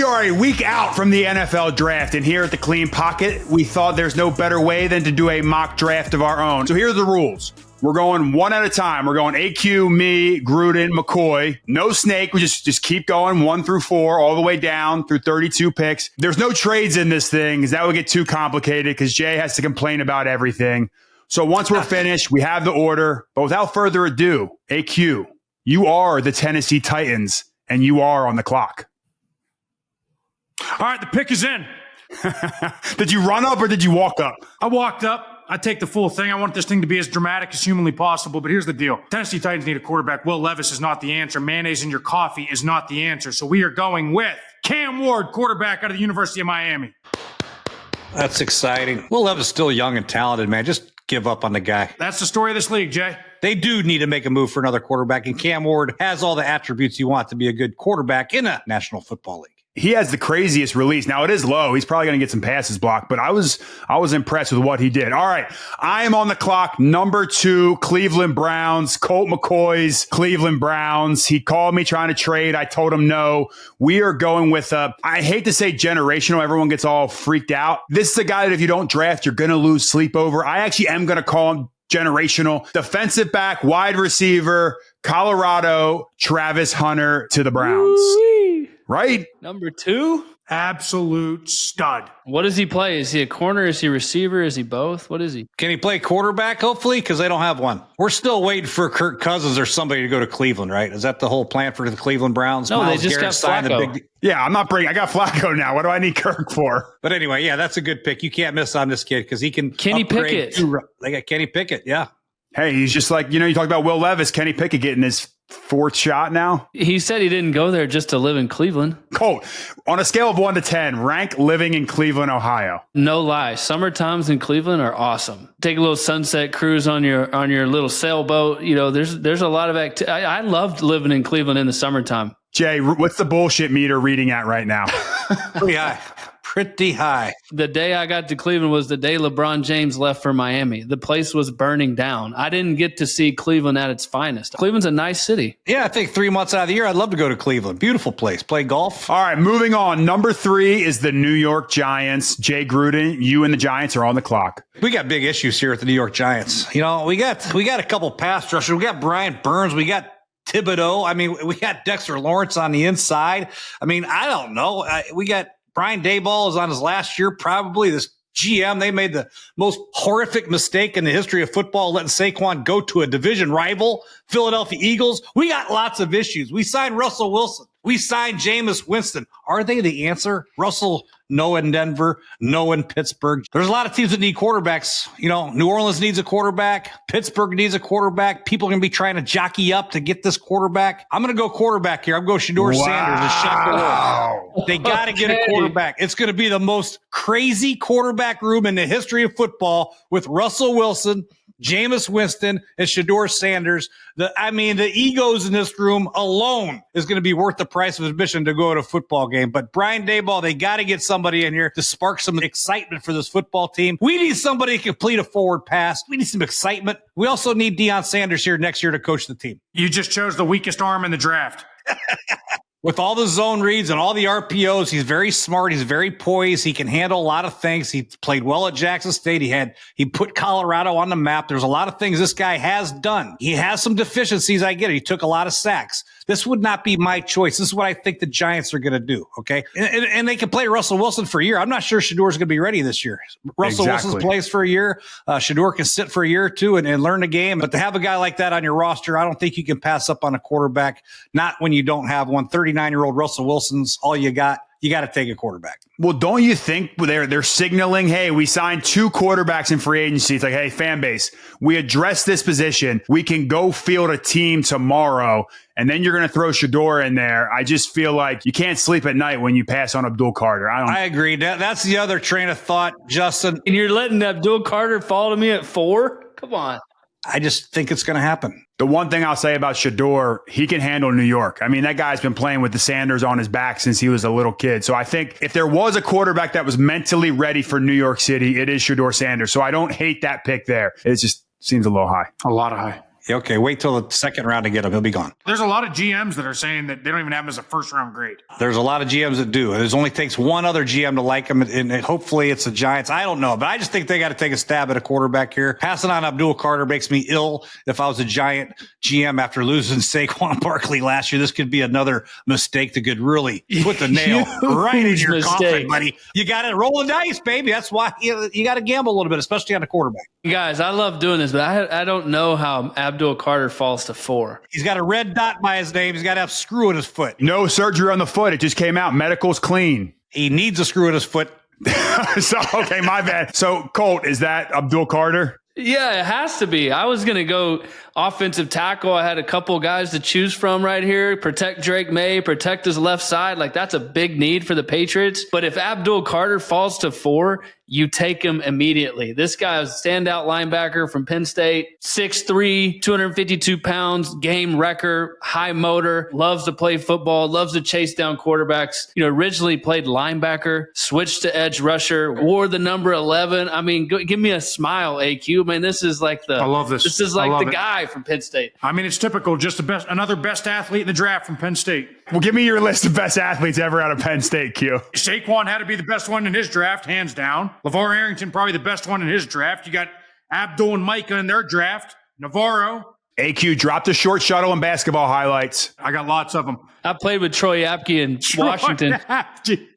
We are a week out from the NFL draft, and here at the Clean Pocket, we thought there's no better way than to do a mock draft of our own. So here are the rules. We're going one at a time. We're going AQ, me, Gruden, McCoy. No snake. We just keep going 1 through 4, all the way down through 32 picks. There's no trades in this thing because that would get too complicated because Jay has to complain about everything. So once we're finished, we have the order. But without further ado, AQ, you are the Tennessee Titans, and you are on the clock. All right, the pick is in. Did you run up or did you walk up? I walked up. I take the full thing. I want this thing to be as dramatic as humanly possible, but here's the deal. Tennessee Titans need a quarterback. Will Levis is not the answer. Mayonnaise in your coffee is not the answer. So we are going with Cam Ward, quarterback out of the University of Miami. That's exciting. Will Levis is still young and talented, man. Just give up on the guy. That's the story of this league, Jay. They do need to make a move for another quarterback, and Cam Ward has all the attributes you want to be a good quarterback in a National Football League. He has the craziest release. Now, it is low. He's probably going to get some passes blocked, but I was impressed with what he did. All right. I am on the clock. Number 2, Cleveland Browns. Colt McCoy's Cleveland Browns. He called me trying to trade. I told him no. We are going with I hate to say generational. Everyone gets all freaked out. This is a guy that if you don't draft, you're going to lose sleep over. I actually am going to call him generational. Defensive back, wide receiver, Colorado, Travis Hunter to the Browns. Woo-wee. Right? Number 2? Absolute stud. What does he play? Is he a corner? Is he a receiver? Is he both? What is he? Can he play quarterback, hopefully? Because they don't have one. We're still waiting for Kirk Cousins or somebody to go to Cleveland, right? Is that the whole plan for the Cleveland Browns? No, Myles they just Garrett got signed Flacco. Yeah, I got Flacco now. What do I need Kirk for? But anyway, yeah, that's a good pick. You can't miss on this kid because he can Kenny upgrade Pickett. They got Kenny Pickett, yeah. Hey, he's just like, you talk about Will Levis, Kenny Pickett getting his 4th shot now. He said he didn't go there just to live in Cleveland. Colt, on a scale of 1 to 10, rank living in Cleveland, Ohio. No lie. Summer times in Cleveland are awesome. Take a little sunset cruise on your little sailboat. There's a lot of activity. I loved living in Cleveland in the summertime. Jay, what's the bullshit meter reading at right now? Pretty high. Pretty high. The day I got to Cleveland was the day LeBron James left for Miami. The place was burning down. I didn't get to see Cleveland at its finest. Cleveland's a nice city. Yeah, I think 3 months out of the year, I'd love to go to Cleveland. Beautiful place. Play golf. All right, moving on. Number 3 is the New York Giants. Jay Gruden, you and the Giants are on the clock. We got big issues here at the New York Giants. We got a couple pass rushers. We got Brian Burns. We got Thibodeau. I mean, we got Dexter Lawrence on the inside. I mean, I don't know. We got Brian Daboll is on his last year, probably. This GM, they made the most horrific mistake in the history of football, letting Saquon go to a division rival, Philadelphia Eagles. We got lots of issues. We signed Russell Wilson. We signed Jameis Winston. Are they the answer? Russell, no in Denver, no in Pittsburgh. There's a lot of teams that need quarterbacks. New Orleans needs a quarterback. Pittsburgh needs a quarterback. People are going to be trying to jockey up to get this quarterback. I'm going to go quarterback here. I'm going to go Shedeur Sanders and shock the world. They got to get a quarterback. It's going to be the most crazy quarterback room in the history of football with Russell Wilson, Jameis Winston, and Shedeur Sanders. The egos in this room alone is going to be worth the price of admission to go to a football game. But Brian Daboll, they got to get somebody in here to spark some excitement for this football team. We need somebody to complete a forward pass. We need some excitement. We also need Deion Sanders here next year to coach the team. You just chose the weakest arm in the draft. With all the zone reads and all the RPOs, he's very smart. He's very poised. He can handle a lot of things. He played well at Jackson State. He put Colorado on the map. There's a lot of things this guy has done. He has some deficiencies. I get it. He took a lot of sacks. This would not be my choice. This is what I think the Giants are going to do. Okay. And they can play Russell Wilson for a year. I'm not sure Shedeur's going to be ready this year. Russell Wilson plays for a year. Shedeur can sit for a year or two and learn the game. But to have a guy like that on your roster, I don't think you can pass up on a quarterback. Not when you don't have one. 39-year-old Russell Wilson's all you got. You got to take a quarterback. Well, don't you think they're signaling, hey, we signed 2 quarterbacks in free agency. It's like, hey, fan base, we address this position. We can go field a team tomorrow, and then you're going to throw Shedeur in there. I just feel like you can't sleep at night when you pass on Abdul Carter. I agree. That's the other train of thought, Justin. And you're letting Abdul Carter fall to me at 4? Come on. I just think it's going to happen. The one thing I'll say about Shedeur, he can handle New York. I mean, that guy's been playing with the Sanders on his back since he was a little kid. So I think if there was a quarterback that was mentally ready for New York City, it is Shedeur Sanders. So I don't hate that pick there. It just seems a little high. A lot of high. Okay, wait till the second round to get him. He'll be gone. There's a lot of GMs that are saying that they don't even have him as a first-round grade. There's a lot of GMs that do. It only takes one other GM to like him, and hopefully it's the Giants. I don't know, but I just think they got to take a stab at a quarterback here. Passing on Abdul Carter makes me ill. If I was a Giant GM after losing Saquon Barkley last year, this could be another mistake that could really put the nail right in your coffin, buddy. You got to roll the dice, baby. That's why you got to gamble a little bit, especially on a quarterback. Guys, I love doing this, but I don't know how Abdul Carter falls to 4. He's got a red dot by his name. He's got to have screw in his foot. No surgery on the foot. It just came out. Medical's clean. He needs a screw in his foot. Okay, my bad. So, Colt, is that Abdul Carter? Yeah, it has to be. I was going to go offensive tackle. I had a couple guys to choose from right here. Protect Drake May, protect his left side. Like, that's a big need for the Patriots. But if Abdul Carter falls to 4, you take him immediately. This guy is a standout linebacker from Penn State, 6'3", 252 pounds, game wrecker, high motor, loves to play football, loves to chase down quarterbacks. Originally played linebacker, switched to edge rusher, wore the number 11. I mean, give me a smile, AQ. Man, this is like I love this. This is like the guy from Penn State. I mean, it's typical. Just another best athlete in the draft from Penn State. Well, give me your list of best athletes ever out of Penn State, Q. Saquon had to be the best one in his draft, hands down. LeVar Arrington, probably the best one in his draft. You got Abdul and Micah in their draft. Navarro. AQ dropped a short shuttle and basketball highlights. I got lots of them. I played with Troy Apke in Washington.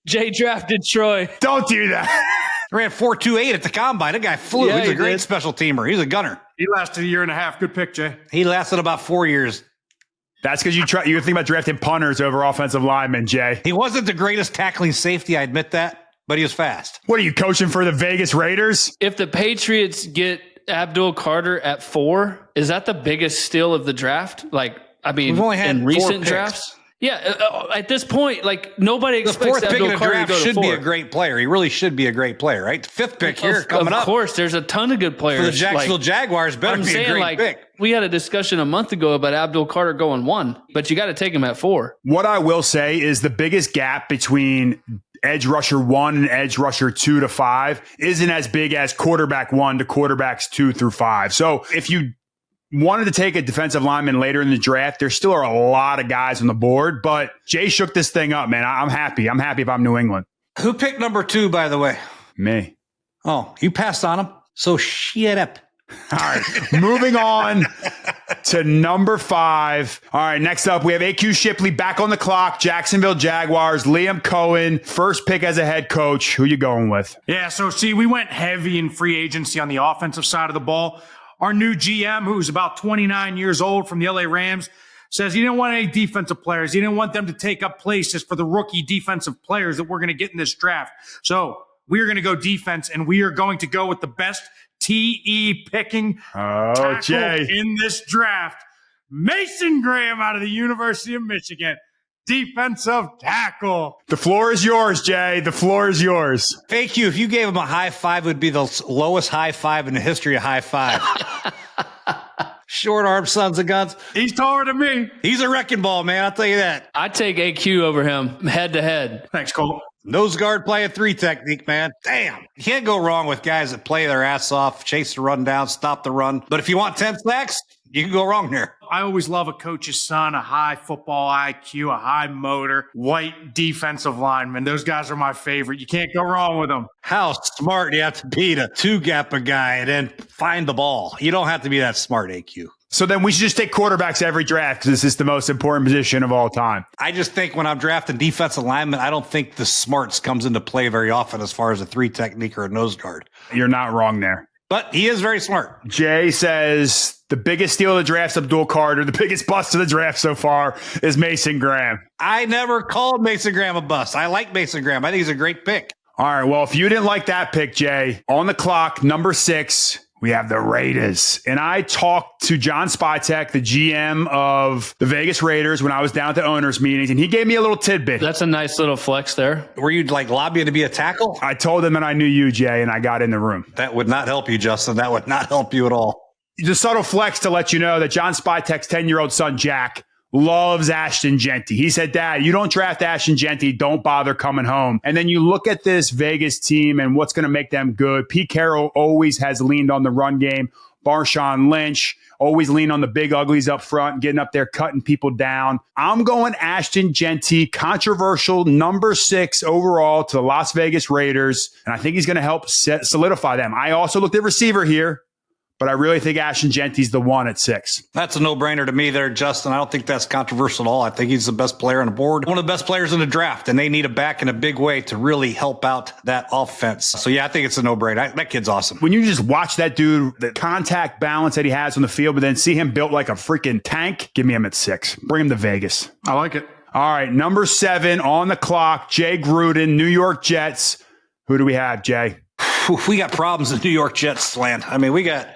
Jay drafted Troy. Don't do that. Ran 4.28 at the combine. That guy flew. Yeah, He's a great did. special teamer. He's a gunner. He lasted a year and a half. Good pick, Jay. He lasted about 4 years. That's because you think about drafting punters over offensive linemen, Jay. He wasn't the greatest tackling safety, I admit that, but he was fast. What are you coaching for the Vegas Raiders? If the Patriots get Abdul Carter at 4, is that the biggest steal of the draft? Like, I mean, We've only had in 4 recent picks. drafts? Yeah, at this point, like, nobody The expects 4th pick Abdul in the Carter to draft go to should 4. be a great player. He really should be a great player, right? The 5th pick here coming up. Of course, there's a ton of good players. For the Jacksonville Like, Jaguars, better I'm be saying, a great like, pick. we had a discussion a month ago about Abdul Carter going 1, but you got to take him at 4. What I will say is the biggest gap between edge rusher 1 and edge rusher 2 to 5 isn't as big as quarterback 1 to quarterbacks 2 through 5. So if you wanted to take a defensive lineman later in the draft, there still are a lot of guys on the board, but Jay shook this thing up, man. I'm happy. I'm happy if I'm New England. Who picked number 2, by the way? Me. Oh, you passed on him? So shut up. All right. Moving on to number 5. All right. Next up, we have AQ Shipley back on the clock. Jacksonville Jaguars, Liam Cohen, first pick as a head coach. Who you going with? Yeah, so see, we went heavy in free agency on the offensive side of the ball. Our new GM, who's about 29 years old from the LA Rams, says he didn't want any defensive players. He didn't want them to take up places for the rookie defensive players that we're going to get in this draft. So we're going to go defense, and we are going to go with the best TE picking tackle Jay. in this draft. Mason Graham out of the University of Michigan. Defensive tackle. The floor is yours, Jay. The floor is yours. Fake you, if you gave him a high five, it would be the lowest high five in the history of high five. Short arm sons of guns. He's taller than me. He's a wrecking ball, man. I'll tell you that. I take AQ over him head to head. Thanks, Colt. Nose guard play a 3 technique, man. Damn. You can't go wrong with guys that play their ass off, chase the run down, stop the run. But if you want 10 sacks, you can go wrong here. I always love a coach's son, a high football IQ, a high motor, white defensive lineman. Those guys are my favorite. You can't go wrong with them. How smart do you have to be to 2-gap a guy and then find the ball? You don't have to be that smart, AQ. So then we should just take quarterbacks every draft because this is the most important position of all time. I just think when I'm drafting defensive linemen, I don't think the smarts comes into play very often as far as a 3 technique or a nose guard. You're not wrong there. But he is very smart. Jay says the biggest steal of the draft is Abdul Carter. The biggest bust of the draft so far is Mason Graham. I never called Mason Graham a bust. I like Mason Graham. I think he's a great pick. All right. Well, if you didn't like that pick, Jay, on the clock, number 6, we have the Raiders. And I talked to John Spytek, the GM of the Vegas Raiders, when I was down at the owners' meetings, and he gave me a little tidbit. That's a nice little flex there. Were you like lobbying to be a tackle? I told him that I knew you, Jay, and I got in the room. That would not help you, Justin. That would not help you at all. The subtle flex to let you know that John Spytek's 10-year-old son, Jack, loves Ashton Genty. He said, Dad, you don't draft Ashton Genty, don't bother coming home. And then you look at this Vegas team and what's going to make them good. Pete Carroll always has leaned on the run game. Marshawn Lynch, always lean on the big uglies up front, getting up there, cutting people down. I'm going Ashton Genty, controversial number 6 overall to the Las Vegas Raiders. And I think he's going to help solidify them. I also looked at receiver here, but I really think Ashton Genty's the one at 6. That's a no-brainer to me there, Justin. I don't think that's controversial at all. I think he's the best player on the board, one of the best players in the draft, and they need a back in a big way to really help out that offense. So, yeah, I think it's a no-brainer. That kid's awesome. When you just watch that dude, the contact balance that he has on the field, but then see him built like a freaking tank, give me him at 6. Bring him to Vegas. I like it. All right, number 7 on the clock, Jay Gruden, New York Jets. Who do we have, Jay? We got problems in New York Jets land. I mean, we got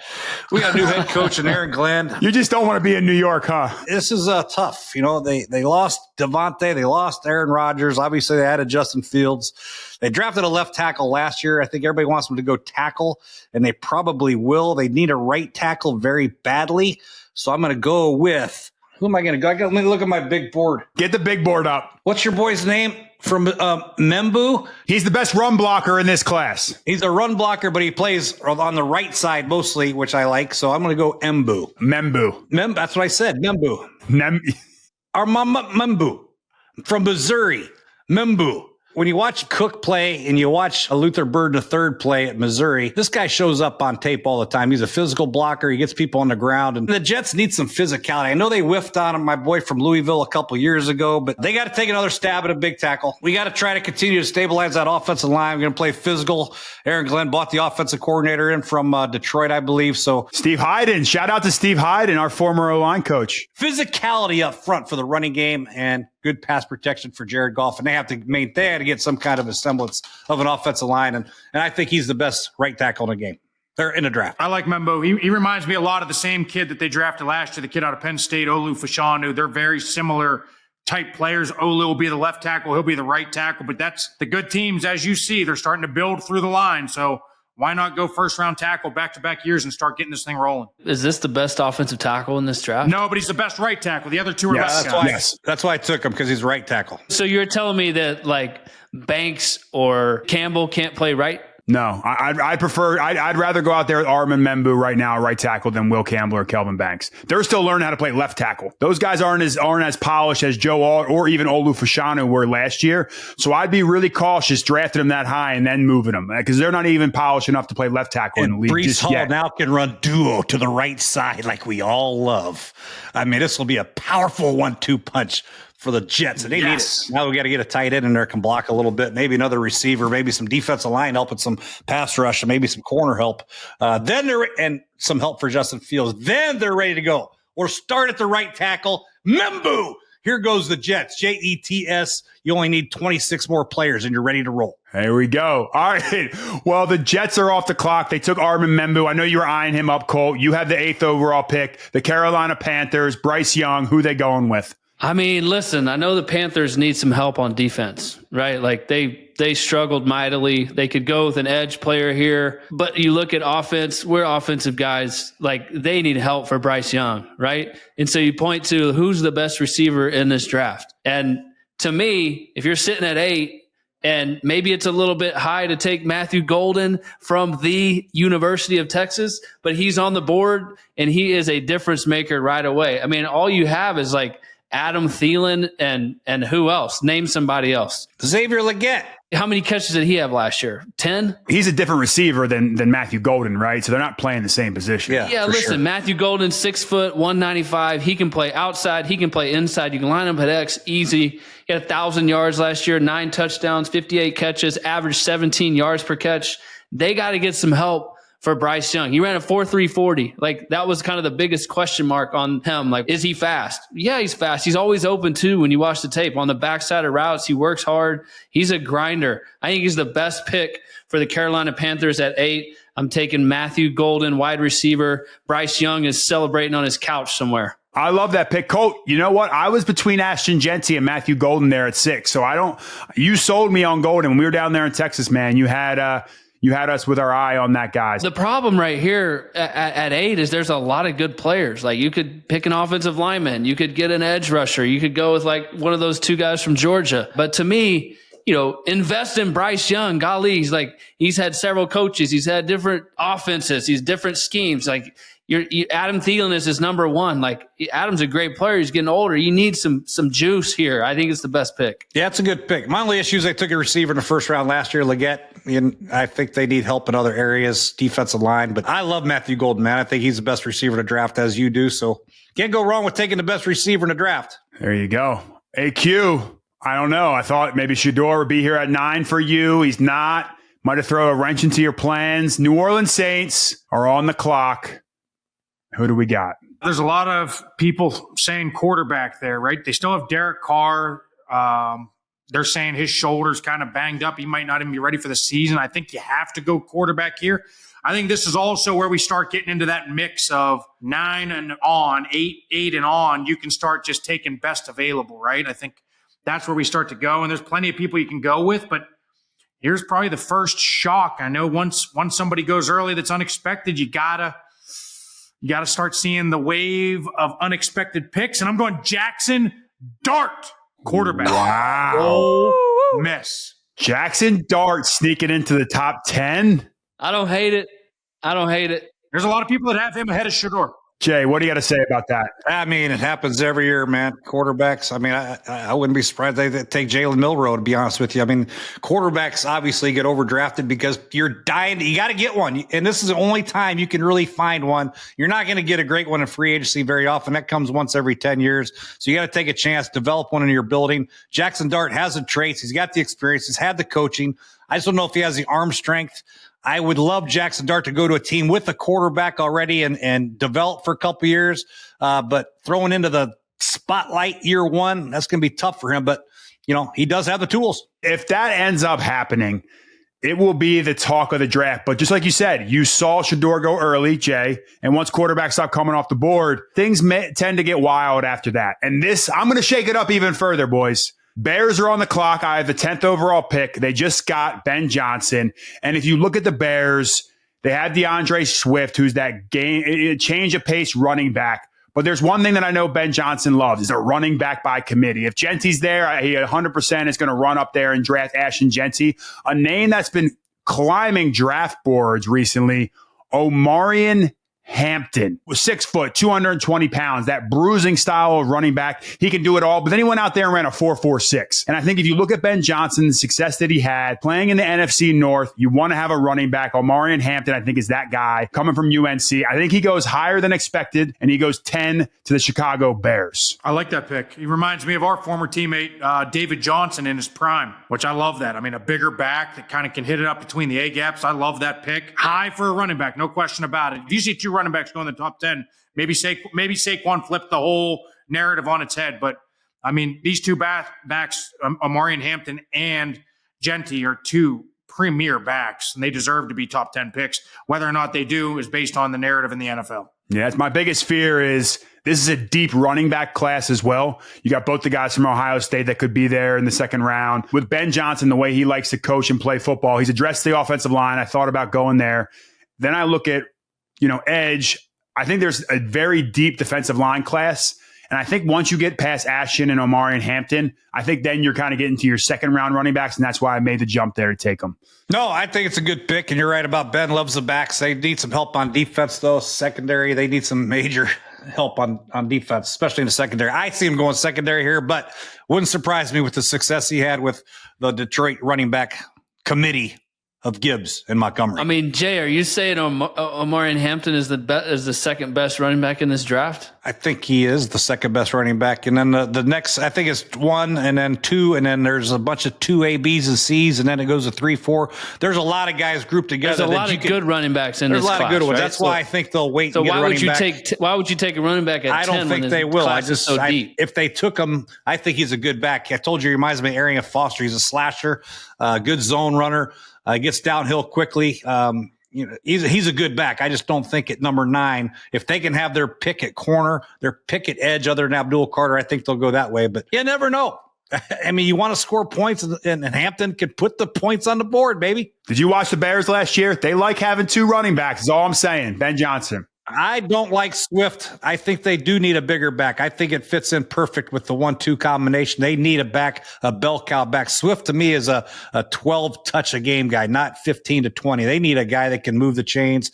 a new head coach in Aaron Glenn. You just don't want to be in New York, huh? This is tough. You know, they lost Devontae, they lost Aaron Rodgers. Obviously, they added Justin Fields. They drafted a left tackle last year. I think everybody wants them to go tackle, and they probably will. They need a right tackle very badly. So I'm going to go with, who am I going to go? Let me look at my big board. Get the big board up. What's your boy's name? From Membu. He's the best run blocker in this class. He's a run blocker, but he plays on the right side mostly, which I like. So I'm going to go Membu. That's what I said. Membu. Membu from Missouri. Membu. When you watch Cook play and you watch Luther Bird III play at Missouri, this guy shows up on tape all the time. He's a physical blocker. He gets people on the ground. And the Jets need some physicality. I know they whiffed on him, my boy from Louisville, a couple years ago, but they got to take another stab at a big tackle. We got to try to continue to stabilize that offensive line. We're going to play physical. Aaron Glenn bought the offensive coordinator in from Detroit, I believe. So Steve Hyden. Shout out to Steve Hyden, our former O-line coach. Physicality up front for the running game and good pass protection for Jared Goff. And they had to get some kind of a semblance of an offensive line. And I think he's the best right tackle in the game. They're in the draft. I like Membo. He reminds me a lot of the same kid that they drafted last year, the kid out of Penn State, Olu Fashanu. They're very similar type players. Olu will be the left tackle. He'll be the right tackle. But that's the good teams, as you see, they're starting to build through the line. So why not go first-round tackle back-to-back years and start getting this thing rolling? Is this the best offensive tackle in this draft? No, but he's the best right tackle. The other two are left guys. That's why I took him, because he's right tackle. So you're telling me that, like, Banks or Campbell can't play right? No, I'd rather go out there with Armin Membu right now, right tackle, than Will Campbell or Kelvin Banks. They're still learning how to play left tackle. Those guys aren't as polished as Joe Alt or even Olu Fashanu were last year. So I'd be really cautious drafting them that high and then moving them, because they're not even polished enough to play left tackle in the league. Breece Hall yet. Now can run duo to the right side like we all love. I mean, this will be a powerful 1-2 punch for the Jets, and they need it. Now we got to get a tight end in there, can block a little bit, maybe another receiver, maybe some defensive line help with some pass rush, and maybe some corner help. And some help for Justin Fields. Then they're ready to go. Or start at the right tackle. Membu. Here goes the Jets. Jets. You only need 26 more players, and you're ready to roll. There we go. All right. Well, the Jets are off the clock. They took Armin Membu. I know you were eyeing him up, Colt. You had the 8th overall pick. The Carolina Panthers, Bryce Young. Who they going with? I mean, listen, I know the Panthers need some help on defense, right? Like they struggled mightily. They could go with an edge player here, but you look at offense, we're offensive guys, like they need help for Bryce Young, right? And so you point to who's the best receiver in this draft. And to me, if you're sitting at 8, and maybe it's a little bit high to take Matthew Golden from the University of Texas, but he's on the board and he is a difference maker right away. I mean, all you have is like Adam Thielen and who else? Name somebody else. Xavier Legette. How many catches did he have last year? 10? He's a different receiver than Matthew Golden, right? So they're not playing the same position. Yeah, listen, sure. Matthew Golden, 6 foot, 195. He can play outside. He can play inside. You can line him at X easy. He had 1,000 yards last year, 9 touchdowns, 58 catches, averaged 17 yards per catch. They got to get some help for Bryce Young. He ran a 4.340. Like, that was kind of the biggest question mark on him. Like, is he fast? Yeah, he's fast. He's always open too when you watch the tape. On the backside of routes, he works hard. He's a grinder. I think he's the best pick for the Carolina Panthers at 8. I'm taking Matthew Golden, wide receiver. Bryce Young is celebrating on his couch somewhere. I love that pick. Colt, you know what? I was between Ashton Genty and Matthew Golden there at 6. So you sold me on Golden. When we were down there in Texas, man, you had us with our eye on that guy. The problem right here at 8 is there's a lot of good players. Like, you could pick an offensive lineman. You could get an edge rusher. You could go with like one of those 2 guys from Georgia. But to me, invest in Bryce Young. Golly, he's had several coaches. He's had different offenses. He's different schemes. Like, Adam Thielen is his number one. Like, Adam's a great player. He's getting older. You need some juice here. I think it's the best pick. Yeah, it's a good pick. My only issue is they took a receiver in the first round last year, Leggett. And I think they need help in other areas, defensive line. But I love Matthew Golden, man. I think he's the best receiver to draft, as you do. So can't go wrong with taking the best receiver in the draft. There you go. AQ. I don't know. I thought maybe Shedeur would be here at 9 for you. He's not. Might have thrown a wrench into your plans. New Orleans Saints are on the clock. Who do we got? There's a lot of people saying quarterback there, right? They still have Derek Carr. They're saying his shoulder's kind of banged up. He might not even be ready for the season. I think you have to go quarterback here. I think this is also where we start getting into that mix of 9 and on, 8 and on. You can start just taking best available, right? I think that's where we start to go. And there's plenty of people you can go with, but here's probably the first shock. I know once somebody goes early that's unexpected, you gotta start seeing the wave of unexpected picks. And I'm going Jackson Dart, quarterback. Wow. Oh, miss. Jackson Dart sneaking into the top 10. I don't hate it. There's a lot of people that have him ahead of Shedeur. Jay, what do you got to say about that? I mean, it happens every year, man. Quarterbacks. I mean, I wouldn't be surprised they take Jalen Milroe, to be honest with you. I mean, quarterbacks obviously get overdrafted because you're dying. You got to get one. And this is the only time you can really find one. You're not going to get a great one in free agency very often. That comes once every 10 years. So you got to take a chance, develop one in your building. Jackson Dart has the traits. He's got the experience. He's had the coaching. I just don't know if he has the arm strength. I would love Jackson Dart to go to a team with a quarterback already and develop for a couple of years. But throwing into the spotlight year one, that's going to be tough for him. But, he does have the tools. If that ends up happening, it will be the talk of the draft. But just like you said, you saw Shedeur go early, Jay. And once quarterbacks stop coming off the board, things tend to get wild after that. And I'm going to shake it up even further, boys. Bears are on the clock. I have the 10th overall pick. They just got Ben Johnson. And if you look at the Bears, they had DeAndre Swift, who's that change of pace running back. But there's one thing that I know Ben Johnson loves is a running back by committee. If Genty's there, he 100% is going to run up there and draft Ashton Genty. A name that's been climbing draft boards recently, Omarion Hampton was 6 foot, 220 pounds, that bruising style of running back. He can do it all. But then he went out there and ran a 4.46. And I think if you look at Ben Johnson, the success that he had playing in the NFC North, you want to have a running back. Omarion Hampton, I think, is that guy coming from UNC. I think he goes higher than expected, and he goes 10 to the Chicago Bears. I like that pick. He reminds me of our former teammate, David Johnson in his prime, which I love that. I mean, a bigger back that kind of can hit it up between the A-gaps. I love that pick. High for a running back, no question about it. If you see two running backs go in the top 10, maybe Saquon flipped the whole narrative on its head. But, I mean, these two backs, Omarion Hampton and Genty, are two premier backs, and they deserve to be top 10 picks. Whether or not they do is based on the narrative in the NFL. Yeah, my biggest fear is this is a deep running back class as well. You got both the guys from Ohio State that could be there in the second round. With Ben Johnson, the way he likes to coach and play football, he's addressed the offensive line. I thought about going there. Then I look at, edge. I think there's a very deep defensive line class. And I think once you get past Ashton and Omarion Hampton, I think then you're kind of getting to your second round running backs. And that's why I made the jump there to take them. No, I think it's a good pick. And you're right about Ben loves the backs. They need some help on defense, though. Secondary, they need some major help on defense, especially in the secondary. I see him going secondary here, but wouldn't surprise me with the success he had with the Detroit running back committee of Gibbs and Montgomery. I mean, Jay, are you saying Omarion Hampton is the second best running back in this draft? I think he is the second best running back. And then the next, I think, is 1 and then 2. And then there's a bunch of 2 A, Bs, and Cs. And then it goes to 3, 4. There's a lot of guys grouped together. There's a lot of good running backs in this class. There's a lot of good ones. Right? That's why I think they'll wait and get a running back. Why would you take a running back at 10? I don't think they will. Deep? If they took him, I think he's a good back. I told you he reminds me of Arian Foster. He's a slasher, good zone runner. Gets downhill quickly. He's a good back. I just don't think at number 9, if they can have their pick at corner, their pick at edge other than Abdul Carter, I think they'll go that way. But you never know. I mean, you want to score points, and Hampton can put the points on the board, baby. Did you watch the Bears last year? They like having 2 running backs is all I'm saying. Ben Johnson. I don't like Swift. I think they do need a bigger back. I think it fits in perfect with the 1-2 combination. They need a back, a bell cow back. Swift to me is a 12 touch a game guy, not 15 to 20. They need a guy that can move the chains,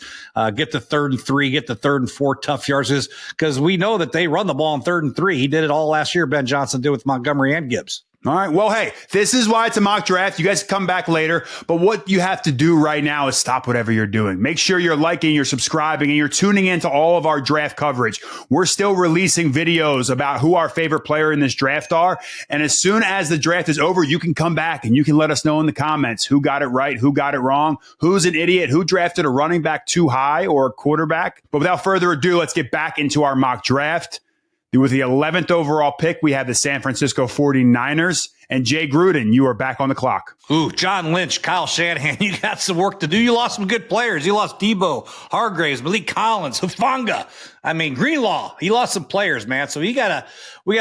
get the 3rd and 3, get the 3rd and 4 tough yards, because we know that they run the ball on 3rd and 3. He did it all last year. Ben Johnson did with Montgomery and Gibbs. All right. Well, hey, this is why it's a mock draft. You guys can come back later. But what you have to do right now is stop whatever you're doing. Make sure you're liking, you're subscribing, and you're tuning into all of our draft coverage. We're still releasing videos about who our favorite player in this draft are. And as soon as the draft is over, you can come back and you can let us know in the comments who got it right, who got it wrong, who's an idiot, who drafted a running back too high or a quarterback. But without further ado, let's get back into our mock draft. With the 11th overall pick, we have the San Francisco 49ers. And Jay Gruden, you are back on the clock. Ooh, John Lynch, Kyle Shanahan, you got some work to do. You lost some good players. You lost Debo, Hargraves, Malik Collins, Hufanga. I mean, Greenlaw. He lost some players, man. So we gotta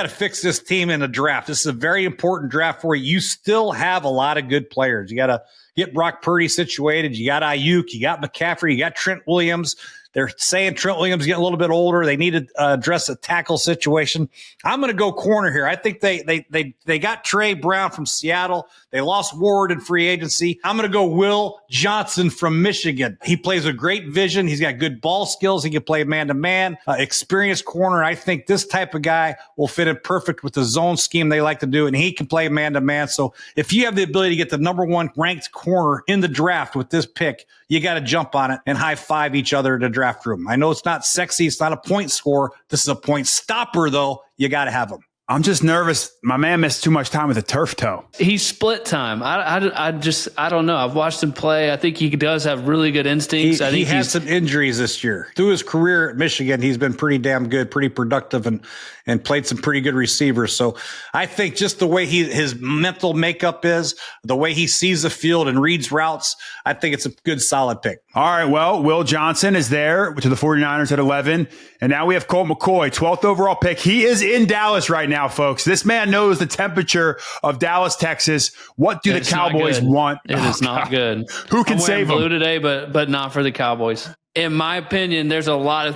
fix this team in the draft. This is a very important draft for you. You still have a lot of good players. You gotta get Brock Purdy situated. You got Ayuk, you got McCaffrey, you got Trent Williams. They're saying Trent Williams is getting a little bit older. They need to address the tackle situation. I'm going to go corner here. I think they got Trey Brown from Seattle. They lost Ward in free agency. I'm going to go Will Johnson from Michigan. He plays a great vision. He's got good ball skills. He can play man-to-man, experienced corner. I think this type of guy will fit in perfect with the zone scheme they like to do, and he can play man-to-man. So if you have the ability to get the number 1 ranked corner in the draft with this pick, you got to jump on it and high-five each other in the draft room. I know it's not sexy. It's not a point scorer. This is a point stopper, though. You got to have him. I'm just nervous. My man missed too much time with a turf toe. He's split time. I don't know. I've watched him play. I think he does have really good instincts. I think he had some injuries this year. Through his career at Michigan, he's been pretty damn good, pretty productive, and played some pretty good receivers. So I think just the way his mental makeup is, the way he sees the field and reads routes, I think it's a good, solid pick. All right, well, Will Johnson is there to the 49ers at 11. And now we have Colt McCoy, 12th overall pick. He is in Dallas right now, folks. This man knows the temperature of Dallas, Texas. What do the Cowboys want? It is not good. Who can save blue them? today, but not for the Cowboys. In my opinion, there's a lot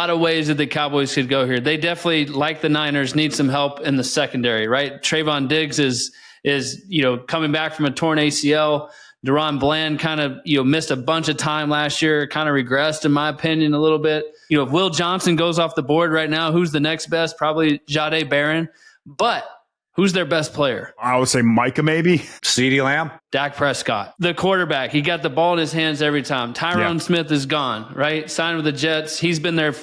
of ways that the Cowboys could go here. They definitely, like the Niners, need some help in the secondary, right? Trayvon Diggs is coming back from a torn ACL. Deron Bland kind of missed a bunch of time last year, kind of regressed in my opinion a little bit. If Will Johnson goes off the board right now, who's the next best? Probably Jahdae Barron. But who's their best player? I would say Micah, maybe. CeeDee Lamb. Dak Prescott, the quarterback. He got the ball in his hands every time. Tyrone Smith is gone, right? Signed with the Jets. He's been their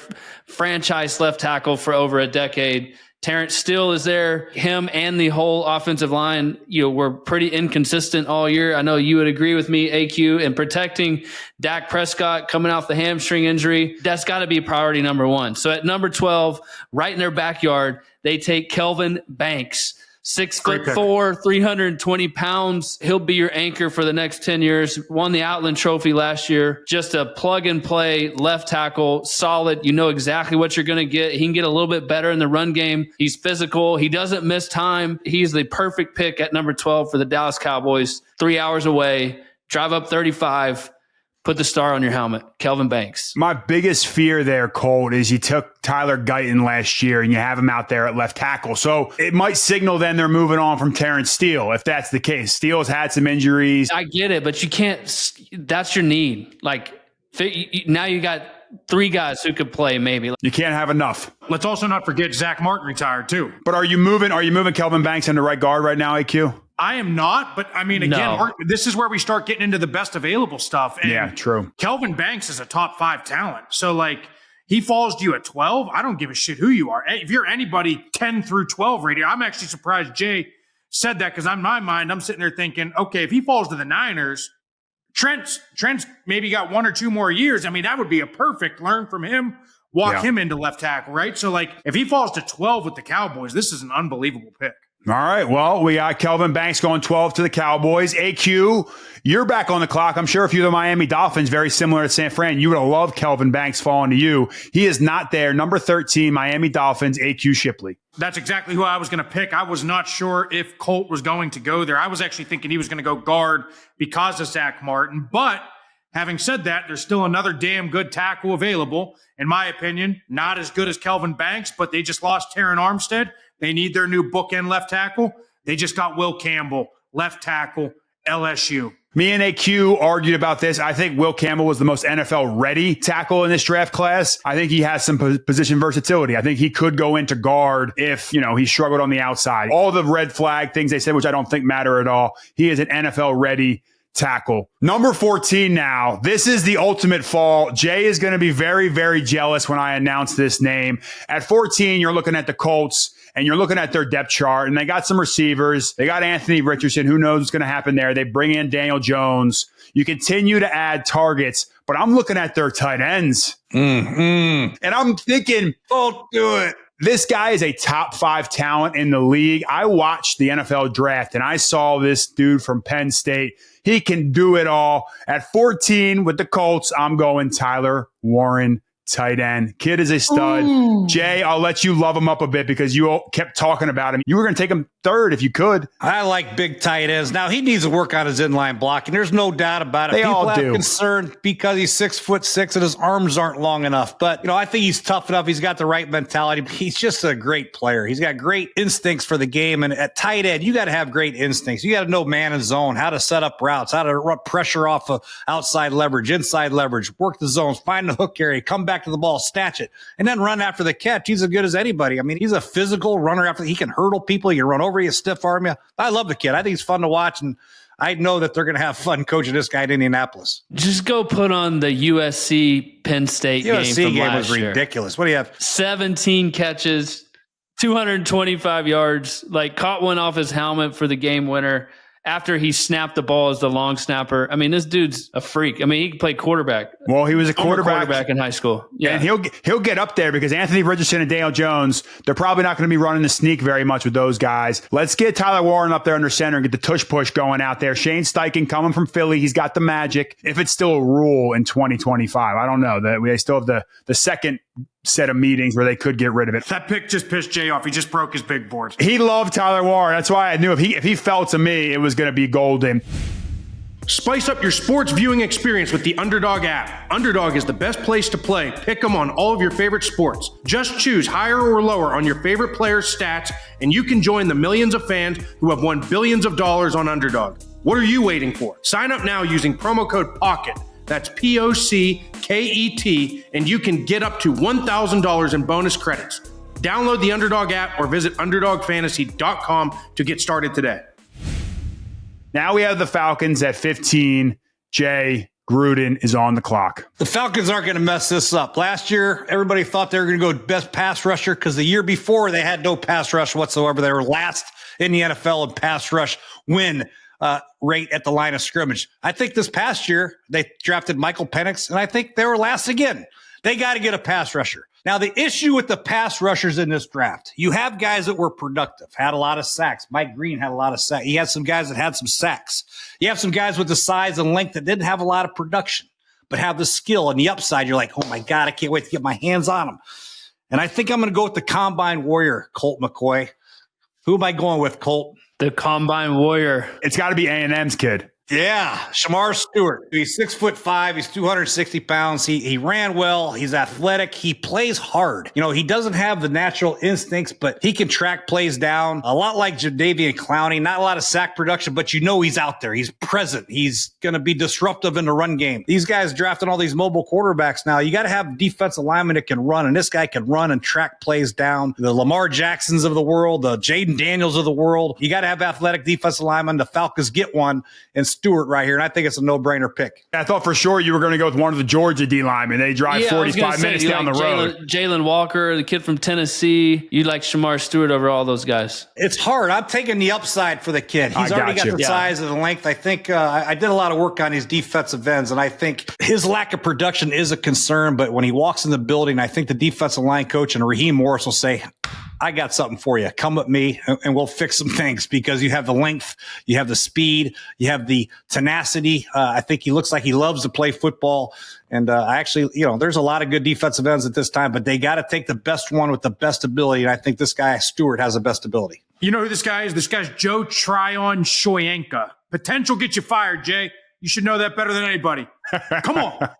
franchise left tackle for over a decade. Terrence Steele is there. Him and the whole offensive line, were pretty inconsistent all year. I know you would agree with me, AQ, in protecting Dak Prescott coming off the hamstring injury. That's got to be priority number 1. So at number 12, right in their backyard, they take Kelvin Banks. 6'4", 320 pounds. He'll be your anchor for the next 10 years. Won the Outland Trophy last year. Just a plug and play left tackle, solid. You know exactly what you're going to get. He can get a little bit better in the run game. He's physical. He doesn't miss time. He's the perfect pick at number 12 for the Dallas Cowboys. 3 hours away. Drive up 35. Put the star on your helmet. Kelvin Banks. My biggest fear there, Colt, is you took Tyler Guyton last year and you have him out there at left tackle. So it might signal then they're moving on from Terrence Steele, if that's the case. Steele's had some injuries. I get it, but you can't. That's your need. Now you got 3 guys who could play maybe. You can't have enough. Let's also not forget Zach Martin retired too. But are you moving Kelvin Banks into right guard right now, AQ? I am not, but I mean, again, this is where we start getting into the best available stuff. And yeah, true. Kelvin Banks is a top 5 talent. So, he falls to you at 12. I don't give a shit who you are. If you're anybody 10 through 12 right here, I'm actually surprised Jay said that, because in my mind, I'm sitting there thinking, okay, if he falls to the Niners, Trent's maybe got 1 or 2 more years. I mean, that would be a perfect learn from him, walk him into left tackle, right? So, if he falls to 12 with the Cowboys, this is an unbelievable pick. All right. Well, we got Kelvin Banks going 12 to the Cowboys. AQ, you're back on the clock. I'm sure if you're the Miami Dolphins, very similar to San Fran, you would have loved Kelvin Banks falling to you. He is not there. Number 13, Miami Dolphins, AQ Shipley. That's exactly who I was going to pick. I was not sure if Colt was going to go there. I was actually thinking he was going to go guard because of Zach Martin. But Having said that, there's still another damn good tackle available. In my opinion, not as good as Kelvin Banks, but they just lost Terron Armstead. They need their new bookend left tackle. They just got Will Campbell, left tackle, LSU. Me and AQ argued about this. I think Will Campbell was the most NFL-ready tackle in this draft class. I think he has some position versatility. I think he could go into guard if, he struggled on the outside. All the red flag things they said, which I don't think matter at all. He is an NFL-ready tackle. Number 14 now. This is the ultimate fall. Jay is going to be very, very jealous when I announce this name. At 14, you're looking at the Colts. And you're looking at their depth chart, and they got some receivers. They got Anthony Richardson. Who knows what's going to happen there? They bring in Daniel Jones. You continue to add targets, but I'm looking at their tight ends. And I'm thinking, don't do it. This guy is a top 5 talent in the league. I watched the NFL draft, and I saw this dude from Penn State. He can do it all. At 14 with the Colts, I'm going Tyler Warren, tight end. Kid is a stud. Ooh. Jay, I'll let you love him up a bit because you all kept talking about him. You were going to take him third if you could. I like big tight ends. Now, he needs to work on his inline blocking. There's no doubt about it. They People all have do. concern because he's 6'6" and his arms aren't long enough. But, I think he's tough enough. He's got the right mentality. He's just a great player. He's got great instincts for the game. And at tight end, you got to have great instincts. You got to know man and zone, how to set up routes, how to run pressure off of outside leverage, inside leverage, work the zones, find the hook area, come back to the ball, snatch it, and then run after the catch. He's as good as anybody. I mean, he's a physical runner. He can hurdle people. He can run over you, stiff arm you. I love the kid. I think he's fun to watch, and I know that they're going to have fun coaching this guy in Indianapolis. Just go put on the USC Penn State game from game last was year. ridiculous. What do you have? 17 catches, 225 yards, caught one off his helmet for the game winner after he snapped the ball as the long snapper. I mean, this dude's a freak. I mean, he can play quarterback. Well, he was a quarterback in high school. Yeah. And he'll get up there because Anthony Richardson and Daniel Jones, they're probably not going to be running the sneak very much with those guys. Let's get Tyler Warren up there under center and get the tush push going out there. Shane Steichen coming from Philly. He's got the magic. If it's still a rule in 2025, I don't know. They still have the second set of meetings where they could get rid of it. That pick just pissed Jay off. He just broke his big board. He loved Tyler Warren. That's why I knew if he fell to me, it was going to be golden. Spice up your sports viewing experience with the Underdog app. Underdog is the best place to play. Pick 'em on all of your favorite sports. Just choose higher or lower on your favorite players' stats, and you can join the millions of fans who have won billions of dollars on Underdog. What are you waiting for? Sign up now using promo code POCKET. That's POCKET, and you can get up to $1,000 in bonus credits. Download the Underdog app or visit UnderdogFantasy.com to get started today. Now we have the Falcons at 15. Jay, Gruden is on the clock. The Falcons aren't going to mess this up. Last year, everybody thought they were going to go best pass rusher because the year before they had no pass rush whatsoever. They were last in the NFL in pass rush win rate at the line of scrimmage. I think this past year they drafted Michael Penix, and I think they were last again. They got to get a pass rusher. Now, the issue with the pass rushers in this draft, you have guys that were productive, had a lot of sacks. Mike Green had a lot of sacks. He had some guys that had some sacks. You have some guys with the size and length that didn't have a lot of production, but have the skill and the upside. You're like, oh my God, I can't wait to get my hands on them. And I think I'm going to go with the Combine Warrior, Colt McCoy. Who am I going with, Colt? The Combine Warrior. It's got to be A&M's kid. Yeah, Shamar Stewart. He's 6'5". He's 260 pounds. He ran well. He's athletic. He plays hard. He doesn't have the natural instincts, but he can track plays down. A lot like Jadeveon Clowney. Not a lot of sack production, but he's out there. He's present. He's going to be disruptive in the run game. These guys drafting all these mobile quarterbacks now. You got to have defensive linemen that can run, and this guy can run and track plays down. The Lamar Jacksons of the world, the Jaden Daniels of the world. You got to have athletic defensive linemen. The Falcons get one, and Stewart right here, and I think it's a no-brainer pick. I thought for sure you were going to go with one of the Georgia D linemen. They drive 45 minutes down the road. Jalen Walker, the kid from Tennessee. You like Shamar Stewart over all those guys. It's hard. I'm taking the upside for the kid. He's already got the size and the length. I think I did a lot of work on his defensive ends, and I think his lack of production is a concern, but when he walks in the building, I think the defensive line coach and Raheem Morris will say, I got something for you. Come with me and we'll fix some things because you have the length, you have the speed, you have the tenacity. I think he looks like he loves to play football. And there's a lot of good defensive ends at this time, but they got to take the best one with the best ability. And I think this guy, Stewart, has the best ability. You know who this guy is? This guy's Joe Tryon Shoyinka. Potential get you fired, Jay. You should know that better than anybody. Come on.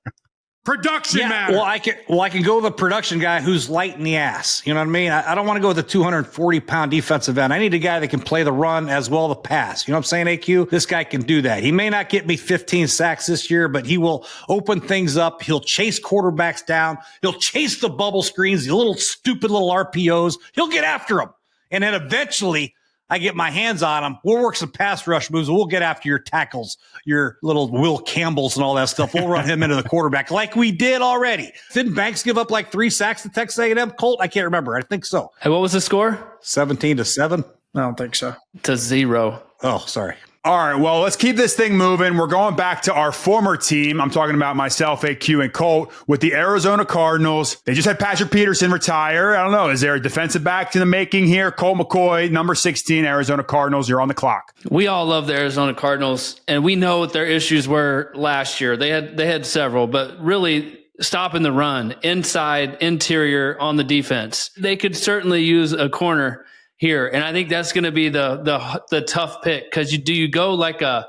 Production matters. Well, I can go with the production guy who's light in the ass. You know what I mean? I don't want to go with the 240-pound defensive end. I need a guy that can play the run as well as the pass. You know what I'm saying, AQ? This guy can do that. He may not get me 15 sacks this year, but he will open things up. He'll chase quarterbacks down. He'll chase the bubble screens, the little stupid little RPOs. He'll get after them. And then eventually I get my hands on him. We'll work some pass rush moves. We'll get after your tackles, your little Will Campbells and all that stuff. We'll run him into the quarterback like we did already. Didn't Banks give up like 3 sacks to Texas A&M? Colt? I can't remember. I think so. Hey, what was the score? 17-7. I don't think so. To 0. Oh, sorry. All right, well, let's keep this thing moving. We're going back to our former team. I'm talking about myself, AQ, and Colt with the Arizona Cardinals. They just had Patrick Peterson retire. I don't know. Is there a defensive back to the making here? Colt McCoy, number 16, Arizona Cardinals. You're on the clock. We all love the Arizona Cardinals, and we know what their issues were last year. They had several, but really stopping the run, inside, interior on the defense. They could certainly use a corner here. And I think that's going to be the tough pick, because you go like a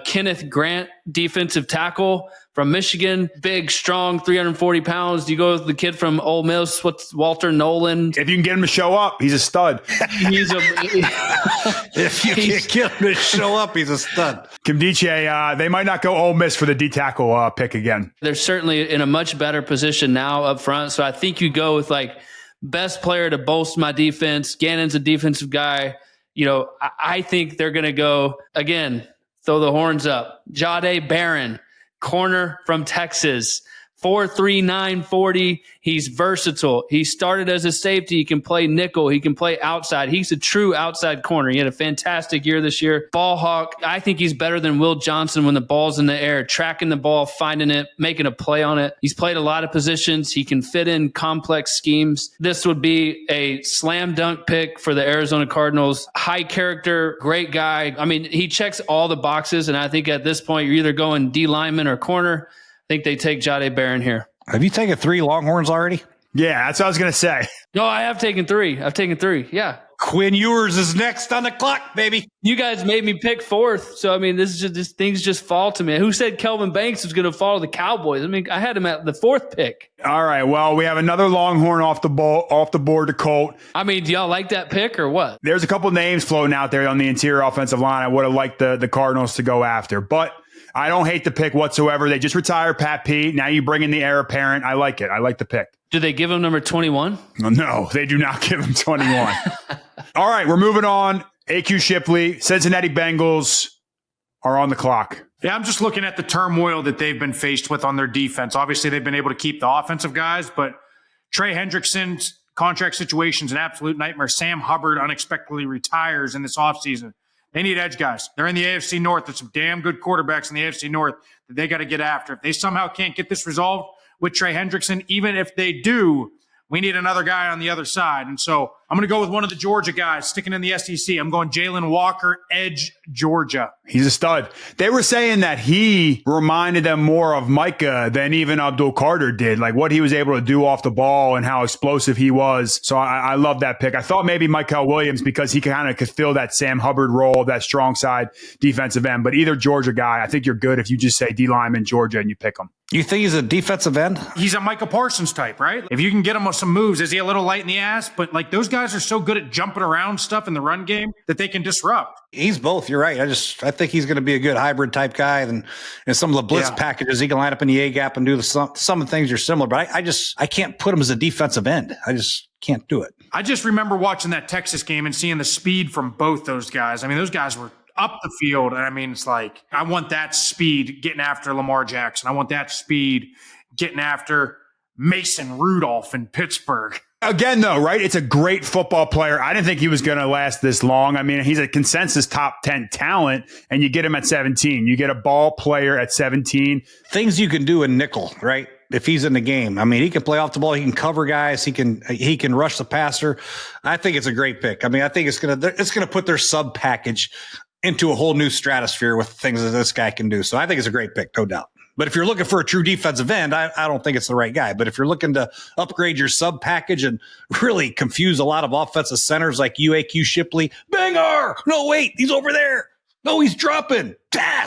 Kenneth Grant defensive tackle from Michigan, big, strong, 340 pounds. Do you go with the kid from Ole Miss? What's Walter Nolan? If you can get him to show up, he's a stud. If you can't get him to show up, he's a stud. Kimdiche, they might not go Ole Miss for the D-tackle pick again. They're certainly in a much better position now up front. So I think you go with like best player to bolster my defense. Gannon's a defensive guy. You know, I think they're going to go, again, throw the horns up. Jahdae Barron, corner from Texas, 4'3", 940. He's versatile. He started as a safety. He can play nickel. He can play outside. He's a true outside corner. He had a fantastic year this year. Ball hawk. I think he's better than Will Johnson when the ball's in the air, tracking the ball, finding it, making a play on it. He's played a lot of positions. He can fit in complex schemes. This would be a slam dunk pick for the Arizona Cardinals. High character, great guy. I mean, he checks all the boxes, and I think at this point you're either going D lineman or corner. I think they take Jahdae Barron here. Have you taken 3 Longhorns already? Yeah, that's what I was going to say. No, I have taken 3. I've taken 3. Yeah. Quinn Ewers is next on the clock, baby. You guys made me pick 4th. So, I mean, things just fall to me. Who said Kelvin Banks was going to follow the Cowboys? I mean, I had him at the 4th pick. All right. Well, we have another Longhorn off the board to Colt. I mean, do y'all like that pick or what? There's a couple names floating out there on the interior offensive line I would have liked the Cardinals to go after, but I don't hate the pick whatsoever. They just retired Pat Pete. Now you bring in the heir apparent. I like it. I like the pick. Do they give him number 21? No, they do not give him 21. All right, we're moving on. AQ Shipley, Cincinnati Bengals are on the clock. Yeah, I'm just looking at the turmoil that they've been faced with on their defense. Obviously, they've been able to keep the offensive guys, but Trey Hendrickson's contract situation's an absolute nightmare. Sam Hubbard unexpectedly retires in this offseason. They need edge guys. They're in the AFC North. There's some damn good quarterbacks in the AFC North that they got to get after. If they somehow can't get this resolved with Trey Hendrickson, even if they do, we need another guy on the other side. And so I'm going to go with one of the Georgia guys sticking in the SEC. I'm going Jalen Walker, edge Georgia. He's a stud. They were saying that he reminded them more of Micah than even Abdul Carter did, like what he was able to do off the ball and how explosive he was. So I love that pick. I thought maybe Michael Williams because he kind of could fill that Sam Hubbard role, that strong side defensive end. But either Georgia guy, I think you're good if you just say D lineman Georgia and you pick him. You think he's a defensive end? He's a Micah Parsons type, right? If you can get him with some moves, is he a little light in the ass? But like those guys are so good at jumping around stuff in the run game that they can disrupt. He's both. You're right. I think he's going to be a good hybrid type guy. And some of the blitz packages, he can line up in the A gap and do some of the things are similar. But I can't put him as a defensive end. I just can't do it. I just remember watching that Texas game and seeing the speed from both those guys. I mean, those guys were up the field. And I mean, it's like, I want that speed getting after Lamar Jackson. I want that speed getting after Mason Rudolph in Pittsburgh. Again, though, right? It's a great football player. I didn't think he was going to last this long. I mean, he's a consensus top 10 talent, and you get him at 17. You get a ball player at 17. Things you can do in nickel, right? If he's in the game. I mean, he can play off the ball. He can cover guys. He can rush the passer. I think it's a great pick. I mean, I think it's going to put their sub package into a whole new stratosphere with things that this guy can do. So I think it's a great pick, no doubt. But if you're looking for a true defensive end, I don't think it's the right guy. But if you're looking to upgrade your sub package and really confuse a lot of offensive centers like AQ Shipley, banger! No, wait, he's over there. No, he's dropping.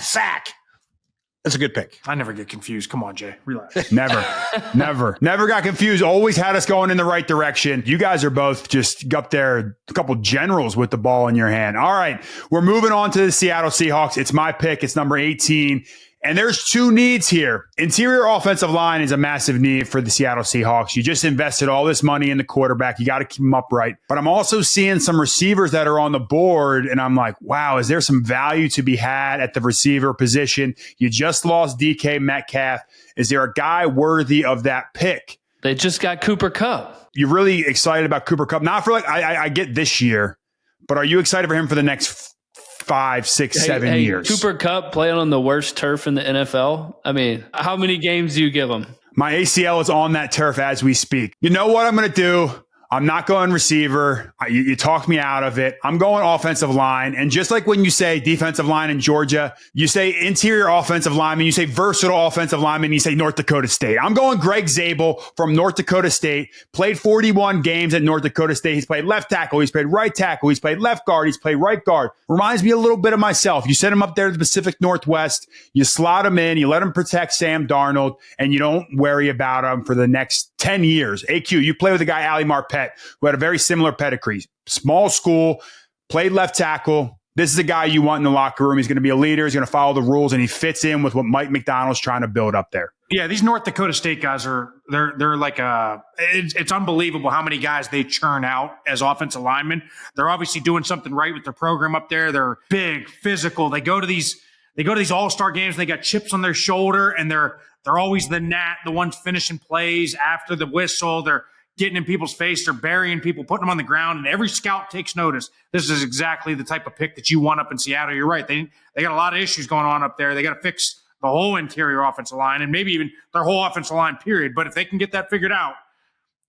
Sack. It's a good pick. I never get confused. Come on, Jay. Relax. Never got confused. Always had us going in the right direction. You guys are both just up there, a couple generals with the ball in your hand. All right, we're moving on to the Seattle Seahawks. It's my pick. It's number 18. And there's two needs here. Interior offensive line is a massive need for the Seattle Seahawks. You just invested all this money in the quarterback. You got to keep him upright. But I'm also seeing some receivers that are on the board, and I'm like, wow, is there some value to be had at the receiver position? You just lost DK Metcalf. Is there a guy worthy of that pick? They just got Cooper Kupp. You're really excited about Cooper Kupp? Not for like, I get this year, but are you excited for him for the next 5, 6, 7 years? Cooper Kupp playing on the worst turf in the NFL. I mean, how many games do you give him? My ACL is on that turf as we speak. You know what I'm going to do? I'm not going receiver. You talked me out of it. I'm going offensive line. And just like when you say defensive line in Georgia, you say interior offensive lineman, you say versatile offensive lineman, you say North Dakota State. I'm going Greg Zabel from North Dakota State. Played 41 games at North Dakota State. He's played left tackle. He's played right tackle. He's played left guard. He's played right guard. Reminds me a little bit of myself. You send him up there to the Pacific Northwest. You slot him in. You let him protect Sam Darnold, and you don't worry about him for the next 10 years. AQ, you play with a guy, Ali Marpet, who had a very similar pedigree. Small school, played left tackle. This is a guy you want in the locker room. He's going to be a leader. He's going to follow the rules, and he fits in with what Mike McDonald's trying to build up there. Yeah, these North Dakota State guys they're like it's unbelievable how many guys they churn out as offensive linemen. They're obviously doing something right with their program up there. They're big, physical. They go to these all-star games. They got chips on their shoulder, and they're always the ones finishing plays after the whistle. They're getting in people's face. They're burying people, putting them on the ground, and every scout takes notice. This is exactly the type of pick that you want up in Seattle. You're right. They got a lot of issues going on up there. They got to fix the whole interior offensive line and maybe even their whole offensive line, period. But if they can get that figured out,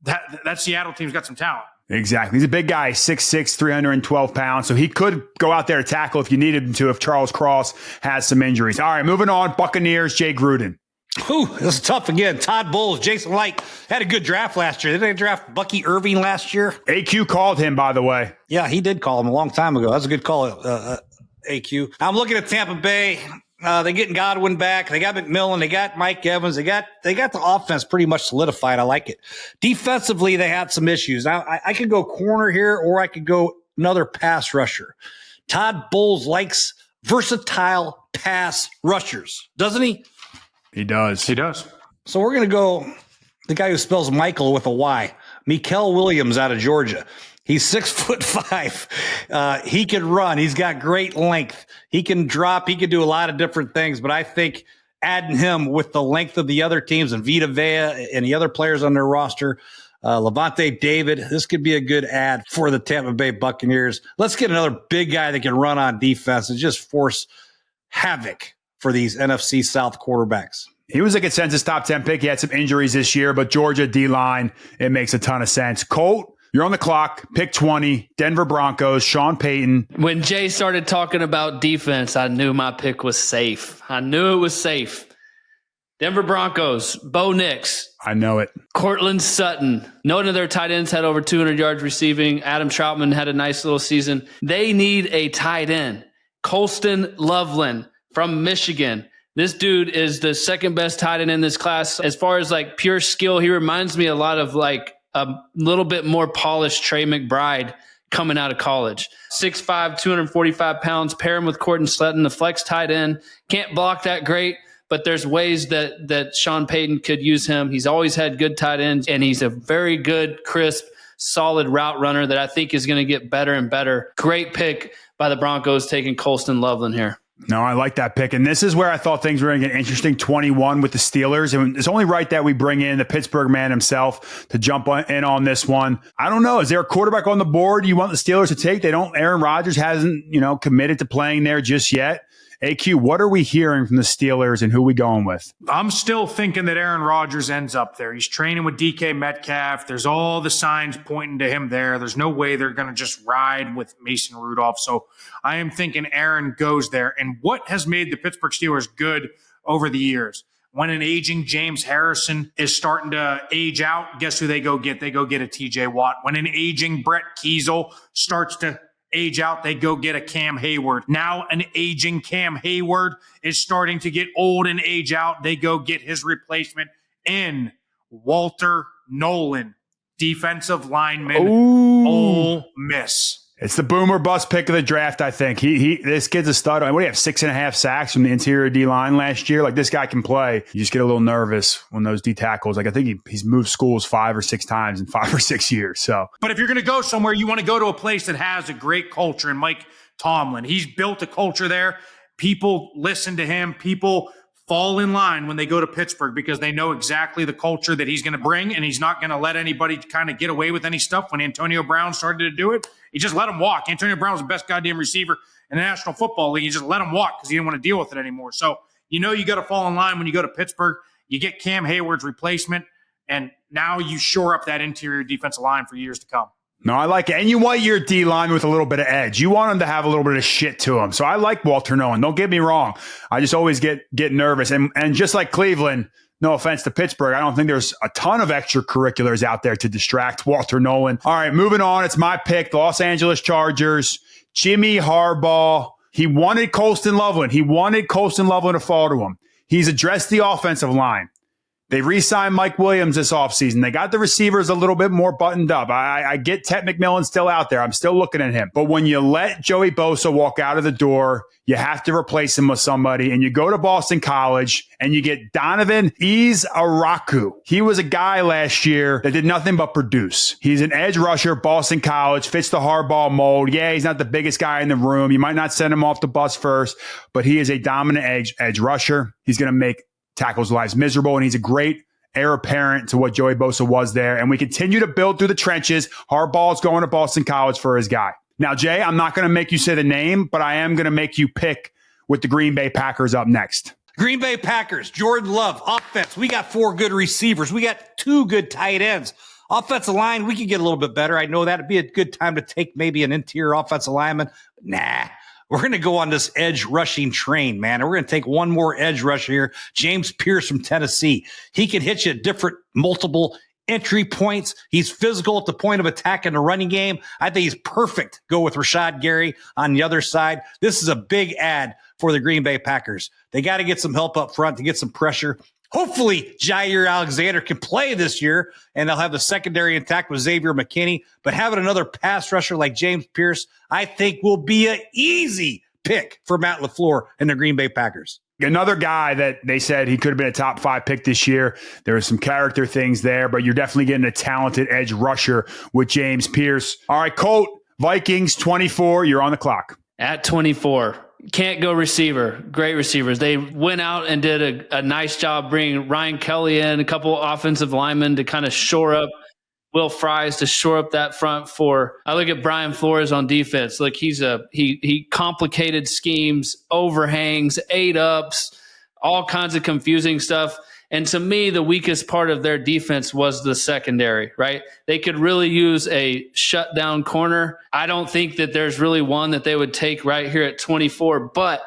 that Seattle team's got some talent. Exactly. He's a big guy, 6'6", 312 pounds. So he could go out there to tackle if you needed him to, if Charles Cross has some injuries. All right, moving on. Buccaneers, Jay Gruden. Ooh, this is tough again. Todd Bowles, Jason Light had a good draft last year. Didn't they draft Bucky Irving last year? AQ called him, by the way. Yeah, he did call him a long time ago. That's a good call, AQ. I'm looking at Tampa Bay. They're getting Godwin back. They got McMillan. They got Mike Evans. They got the offense pretty much solidified. I like it. Defensively, they had some issues. Now, I could go corner here, or I could go another pass rusher. Todd Bowles likes versatile pass rushers, doesn't he? He does. So we're going to go the guy who spells Michael with a Y, Mikael Williams out of Georgia. He's 6'5". He can run. He's got great length. He can drop. He can do a lot of different things. But I think adding him with the length of the other teams and Vita Vea and the other players on their roster, Levante David, this could be a good add for the Tampa Bay Buccaneers. Let's get another big guy that can run on defense and just force havoc for these NFC South quarterbacks. He was a consensus top 10 pick. He had some injuries this year, but Georgia D-line, it makes a ton of sense. Colt, you're on the clock. Pick 20, Denver Broncos, Sean Payton. When Jay started talking about defense, I knew my pick was safe. I knew it was safe. Denver Broncos, Bo Nix. I know it. Cortland Sutton. None of their tight ends had over 200 yards receiving. Adam Troutman had a nice little season. They need a tight end. Colston Loveland from Michigan. This dude is the second best tight end in this class. As far as like pure skill, he reminds me a lot of like a little bit more polished Trey McBride coming out of college. 6'5", 245 pounds, pair him with Cortland Sutton, the flex tight end. Can't block that great, but there's ways that Sean Payton could use him. He's always had good tight ends, and he's a very good, crisp, solid route runner that I think is going to get better and better. Great pick by the Broncos taking Colston Loveland here. No, I like that pick. And this is where I thought things were going to get interesting, 21 with the Steelers. And it's only right that we bring in the Pittsburgh man himself to jump in on this one. I don't know. Is there a quarterback on the board you want the Steelers to take? Aaron Rodgers hasn't, committed to playing there just yet. AQ, what are we hearing from the Steelers and who are we going with? I'm still thinking that Aaron Rodgers ends up there. He's training with DK Metcalf. There's all the signs pointing to him there. There's no way they're going to just ride with Mason Rudolph. So I am thinking Aaron goes there. And what has made the Pittsburgh Steelers good over the years? When an aging James Harrison is starting to age out, guess who they go get? They go get a TJ Watt. When an aging Brett Kiesel starts to age out, they go get a Cam Hayward. Now an aging Cam Hayward is starting to get old and age out. They go get his replacement in Walter Nolan, defensive lineman, Ole Miss. It's the boomer bust pick of the draft, I think. This kid's a stud. What do you have, 6.5 sacks from the interior D-line last year? Like, this guy can play. You just get a little nervous when those D tackles. Like, I think he's moved schools 5 or 6 times in 5 or 6 years. So, but if you're going to go somewhere, you want to go to a place that has a great culture. And Mike Tomlin, he's built a culture there. People listen to him. People fall in line when they go to Pittsburgh because they know exactly the culture that he's going to bring, and he's not going to let anybody kind of get away with any stuff. When Antonio Brown started to do it, he just let him walk. Antonio Brown was the best goddamn receiver in the National Football League. He just let him walk because he didn't want to deal with it anymore. So you got to fall in line when you go to Pittsburgh. You get Cam Hayward's replacement, and now you shore up that interior defensive line for years to come. No, I like it. And you want your D-line with a little bit of edge. You want him to have a little bit of shit to him. So I like Walter Nolan. Don't get me wrong. I just always get nervous. And just like Cleveland, no offense to Pittsburgh, I don't think there's a ton of extracurriculars out there to distract Walter Nolan. All right, moving on. It's my pick, the Los Angeles Chargers. Jimmy Harbaugh. He wanted Colston Loveland. To fall to him. He's addressed the offensive line. They re-signed Mike Williams this offseason. They got the receivers a little bit more buttoned up. I get Tet McMillan still out there. I'm still looking at him. But when you let Joey Bosa walk out of the door, you have to replace him with somebody. And you go to Boston College and you get Donovan Izaraku. He was a guy last year that did nothing but produce. He's an edge rusher, Boston College, fits the Harbaugh mold. Yeah, he's not the biggest guy in the room. You might not send him off the bus first, but he is a dominant edge rusher. He's going to make tackles lives miserable, and he's a great heir apparent to what Joey Bosa was there. And we continue to build through the trenches. Harbaugh's going to Boston College for his guy. Now, Jay, I'm not going to make you say the name, but I am going to make you pick with the Green Bay Packers up next. Green Bay Packers, Jordan Love, offense. We got 4 good receivers. We got 2 good tight ends. Offensive line, we could get a little bit better. I know that'd be a good time to take maybe an interior offensive lineman. Nah. We're going to go on this edge rushing train, man. And we're going to take one more edge rusher here. James Pierce from Tennessee. He can hit you at different multiple entry points. He's physical at the point of attack in the running game. I think he's perfect. Go with Rashad Gary on the other side. This is a big ad for the Green Bay Packers. They got to get some help up front to get some pressure. Hopefully, Jair Alexander can play this year, and they'll have the secondary intact with Xavier McKinney. But having another pass rusher like James Pierce, I think, will be an easy pick for Matt LaFleur and the Green Bay Packers. Another guy that they said he could have been a top 5 pick this year. There were some character things there, but you're definitely getting a talented edge rusher with James Pierce. All right, Colt, Vikings, 24. You're on the clock. At 24. Can't go receiver. Great receivers. They went out and did a nice job bringing Ryan Kelly in, a couple offensive linemen to kind of shore up Will Fries to shore up that front four. I look at Brian Flores on defense. Look, he complicated schemes, overhangs, 8-ups, all kinds of confusing stuff. And to me, the weakest part of their defense was the secondary, right? They could really use a shutdown corner. I don't think that there's really one that they would take right here at 24, but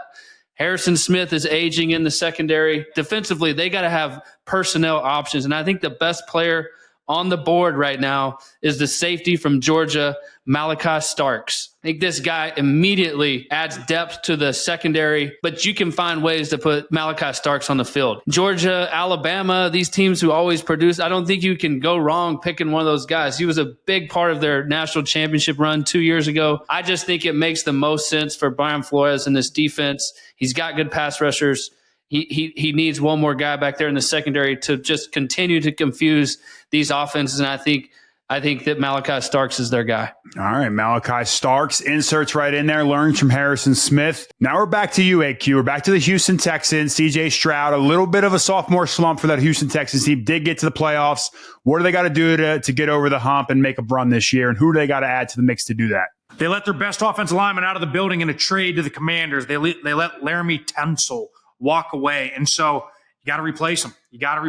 Harrison Smith is aging in the secondary. Defensively, they got to have personnel options. And I think the best player on the board right now is the safety from Georgia, Malachi Starks. I think this guy immediately adds depth to the secondary, but you can find ways to put Malachi Starks on the field. Georgia, Alabama, these teams who always produce, I don't think you can go wrong picking one of those guys. He was a big part of their national championship run 2 years ago. I just think it makes the most sense for Brian Flores in this defense. He's got good pass rushers. He needs one more guy back there in the secondary to just continue to confuse these offenses, and I think that Malachi Starks is their guy. All right, Malachi Starks inserts right in there, learns from Harrison Smith. Now we're back to you, AQ. We're back to the Houston Texans. CJ Stroud, a little bit of a sophomore slump for that Houston Texans team. Did get to the playoffs. What do they got to do to get over the hump and make a run this year, and who do they got to add to the mix to do that? They let their best offensive lineman out of the building in a trade to the Commanders. They let Laramie Tunsil walk away. And so you got to replace him. You got to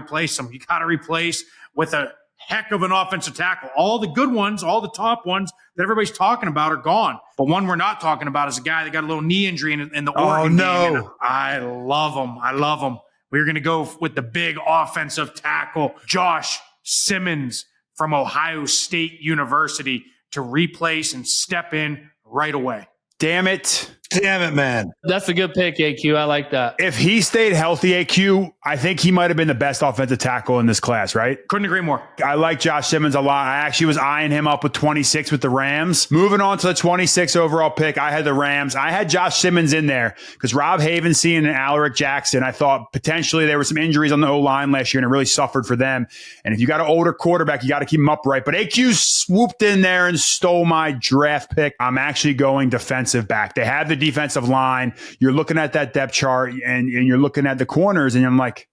replace with a heck of an offensive tackle. All the good ones, all the top ones that everybody's talking about are gone. But one we're not talking about is a guy that got a little knee injury in the Oregon game. And I love him. We're going to go with the big offensive tackle, Josh Simmons from Ohio State University, to replace and step in right away. Damn it. Damn it, man. That's a good pick, AQ. I like that. If he stayed healthy, AQ, I think he might have been the best offensive tackle in this class, right? Couldn't agree more. I like Josh Simmons a lot. I actually was eyeing him up with 26 with the Rams. Moving on to the 26 overall pick, I had the Rams. I had Josh Simmons in there because Rob Havenstein and Alaric Jackson, I thought potentially there were some injuries on the O-line last year and it really suffered for them. And if you got an older quarterback, you got to keep him upright. But AQ swooped in there and stole my draft pick. I'm actually going defensive back. They have the defensive line. You're looking at that depth chart and you're looking at the corners and I'm like,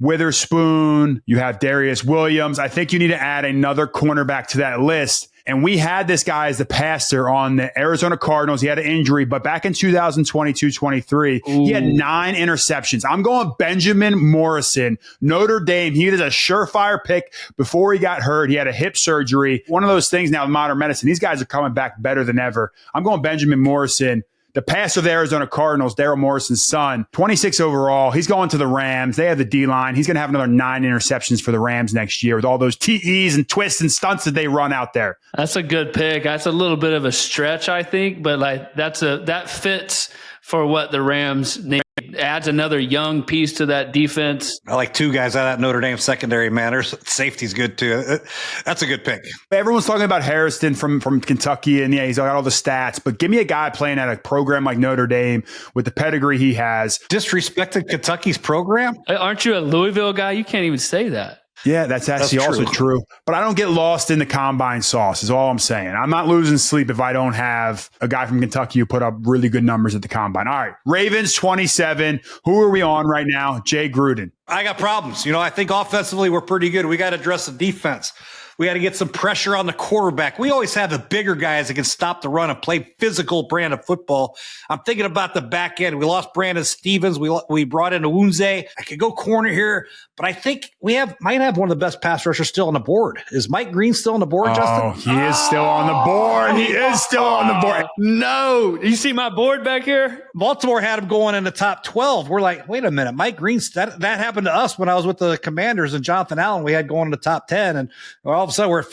Witherspoon, you have Darius Williams. I think you need to add another cornerback to that list. And we had this guy as the passer on the Arizona Cardinals. He had an injury, but back in 2022-23, he had 9 interceptions. I'm going Benjamin Morrison, Notre Dame. He was a surefire pick before he got hurt. He had a hip surgery. One of those things now in modern medicine, these guys are coming back better than ever. I'm going Benjamin Morrison. The passer of the Arizona Cardinals, Daryl Morrison's son, 26 overall. He's going to the Rams. They have the D-line. He's going to have another 9 interceptions for the Rams next year with all those TEs and twists and stunts that they run out there. That's a good pick. That's a little bit of a stretch, I think, but like that fits for what the Rams need. Adds another young piece to that defense. I like 2 guys out of that Notre Dame secondary, man. Their safety's good too. That's a good pick. Everyone's talking about Harrison from Kentucky, and yeah, he's got all the stats, but give me a guy playing at a program like Notre Dame with the pedigree he has. Disrespected Kentucky's program? Aren't you a Louisville guy? You can't even say that. Yeah, that's actually also true. But I don't get lost in the combine sauce is all I'm saying. I'm not losing sleep if I don't have a guy from Kentucky who put up really good numbers at the combine. All right, Ravens 27. Who are we on right now? Jay Gruden. I got problems. I think offensively we're pretty good. We got to address the defense. We got to get some pressure on the quarterback. We always have the bigger guys that can stop the run and play physical brand of football. I'm thinking about the back end. We lost Brandon Stevens. We brought in Awunze. I could go corner here, but I think we might have one of the best pass rushers still on the board. Is Mike Green still on the board, Justin? He is still on the board. He is still on the board. No. You see my board back here? Baltimore had him going in the top 12. We're like, wait a minute. Mike Green, that happened to us when I was with the Commanders and Jonathan Allen. We had going in the top 10, and all of a sudden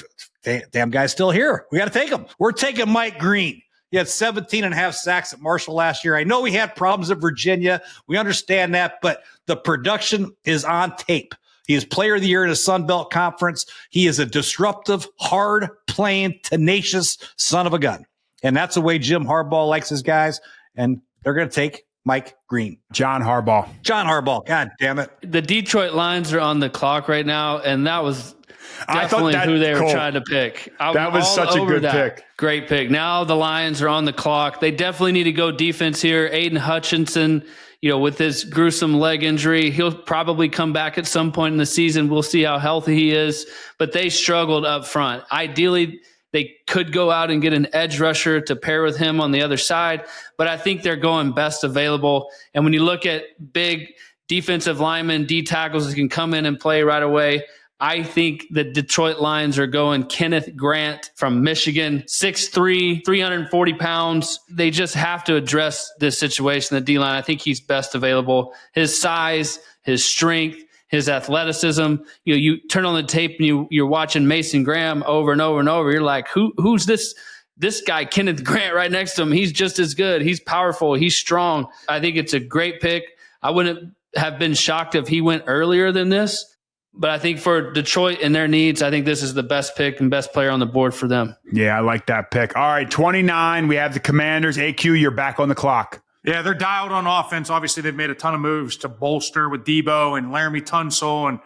damn guy's still here. We got to take him. We're taking Mike Green. He had 17.5 sacks at Marshall last year. I know he had problems at Virginia. We understand that, but the production is on tape. He is player of the year in the Sun Belt Conference. He is a disruptive, hard-playing, tenacious son of a gun. And that's the way Jim Harbaugh likes his guys. And they're going to take Mike Green. John Harbaugh. God damn it. The Detroit Lions are on the clock right now, and that was definitely who they were trying to pick. That was such a good pick. Great pick. Now the Lions are on the clock. They definitely need to go defense here. Aiden Hutchinson, with his gruesome leg injury, he'll probably come back at some point in the season. We'll see how healthy he is. But they struggled up front. Ideally, they could go out and get an edge rusher to pair with him on the other side. But I think they're going best available. And when you look at big defensive linemen, D tackles that can come in and play right away, I think the Detroit Lions are going Kenneth Grant from Michigan, 6'3", 340 pounds. They just have to address this situation, the D-line. I think he's best available. His size, his strength, his athleticism. You turn on the tape and you're watching Mason Graham over and over and over. You're like, who's this guy, Kenneth Grant, right next to him? He's just as good. He's powerful. He's strong. I think it's a great pick. I wouldn't have been shocked if he went earlier than this. But I think for Detroit and their needs, I think this is the best pick and best player on the board for them. Yeah, I like that pick. All right, 29, we have the Commanders. AQ, you're back on the clock. Yeah, they're dialed on offense. Obviously, they've made a ton of moves to bolster with Debo and Laramie Tunsil. And,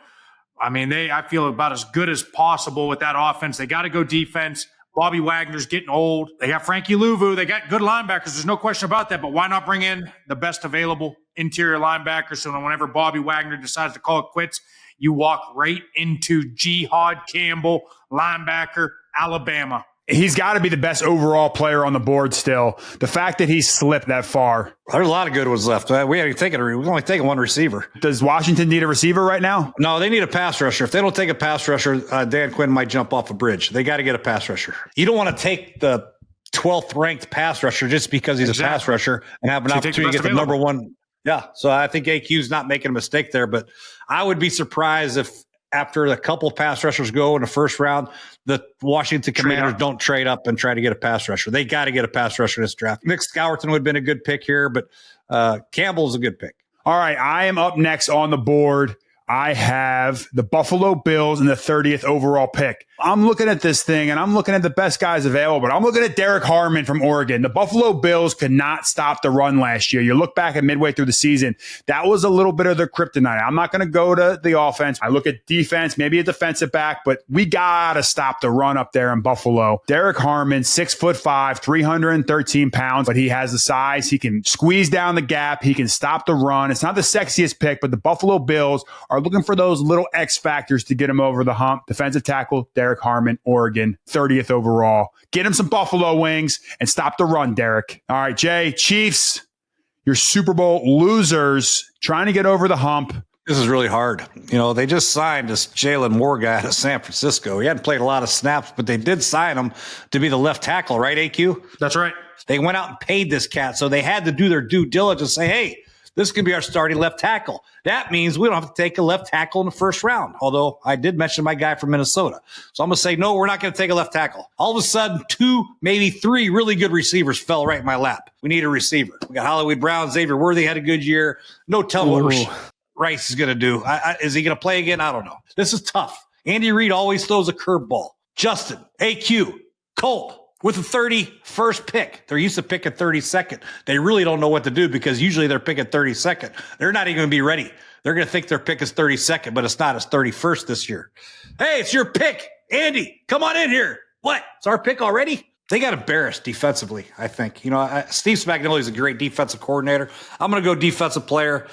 I feel about as good as possible with that offense. They got to go defense. Bobby Wagner's getting old. They got Frankie Louvu. They got good linebackers. There's no question about that. But why not bring in the best available interior linebacker so whenever Bobby Wagner decides to call it quits, you walk right into Jihad Campbell, linebacker, Alabama. He's got to be the best overall player on the board still. The fact that he's slipped that far. There's a lot of good ones left. We've only taken one receiver. Does Washington need a receiver right now? No, they need a pass rusher. If they don't take a pass rusher, Dan Quinn might jump off a bridge. They got to get a pass rusher. You don't want to take the 12th ranked pass rusher just because he's a pass rusher and have an opportunity to get the number one. Yeah, so I think AQ's not making a mistake there, but I would be surprised if after a couple pass rushers go in the first round, the Washington Commanders don't trade up and try to get a pass rusher. They got to get a pass rusher in this draft. Nick Scourton would have been a good pick here, but Campbell's a good pick. All right, I am up next on the board. I have the Buffalo Bills in the 30th overall pick. I'm looking at this thing, and I'm looking at the best guys available, but I'm looking at Derek Harmon from Oregon. The Buffalo Bills could not stop the run last year. You look back at midway through the season, that was a little bit of their kryptonite. I'm not going to go to the offense. I look at defense, maybe a defensive back, but we got to stop the run up there in Buffalo. Derek Harmon, 6'5", 313 pounds, but he has the size. He can squeeze down the gap. He can stop the run. It's not the sexiest pick, but the Buffalo Bills are looking for those little X factors to get him over the hump. Defensive tackle, Derek Harmon, Oregon, 30th overall. Get him some Buffalo wings and stop the run, Derek. All right, Jay, Chiefs, your Super Bowl losers, trying to get over the hump. This is really hard. You know, they just signed this Jalen Moore guy out of San Francisco. He hadn't played a lot of snaps, but they did sign him to be the left tackle, right, AQ? That's right. They went out and paid this cat, so they had to do their due diligence, say, hey, this could be our starting left tackle. That means we don't have to take a left tackle in the first round, although I did mention my guy from Minnesota. So I'm going to say, no, we're not going to take a left tackle. All of a sudden, 2, maybe 3 really good receivers fell right in my lap. We need a receiver. We got Hollywood Brown. Xavier Worthy had a good year. No telling what Rice is going to do. Is he going to play again? I don't know. This is tough. Andy Reid always throws a curveball. Justin, AQ, Colt. With the 31st pick, they're used to picking 32nd. They really don't know what to do because usually they're picking 32nd. They're not even going to be ready. They're going to think their pick is 32nd, but it's not. It's 31st this year. Hey, it's your pick. Andy, come on in here. What? It's our pick already? They got embarrassed defensively, I think. You know, Steve Spagnuolo is a great defensive coordinator. I'm going to go defensive player.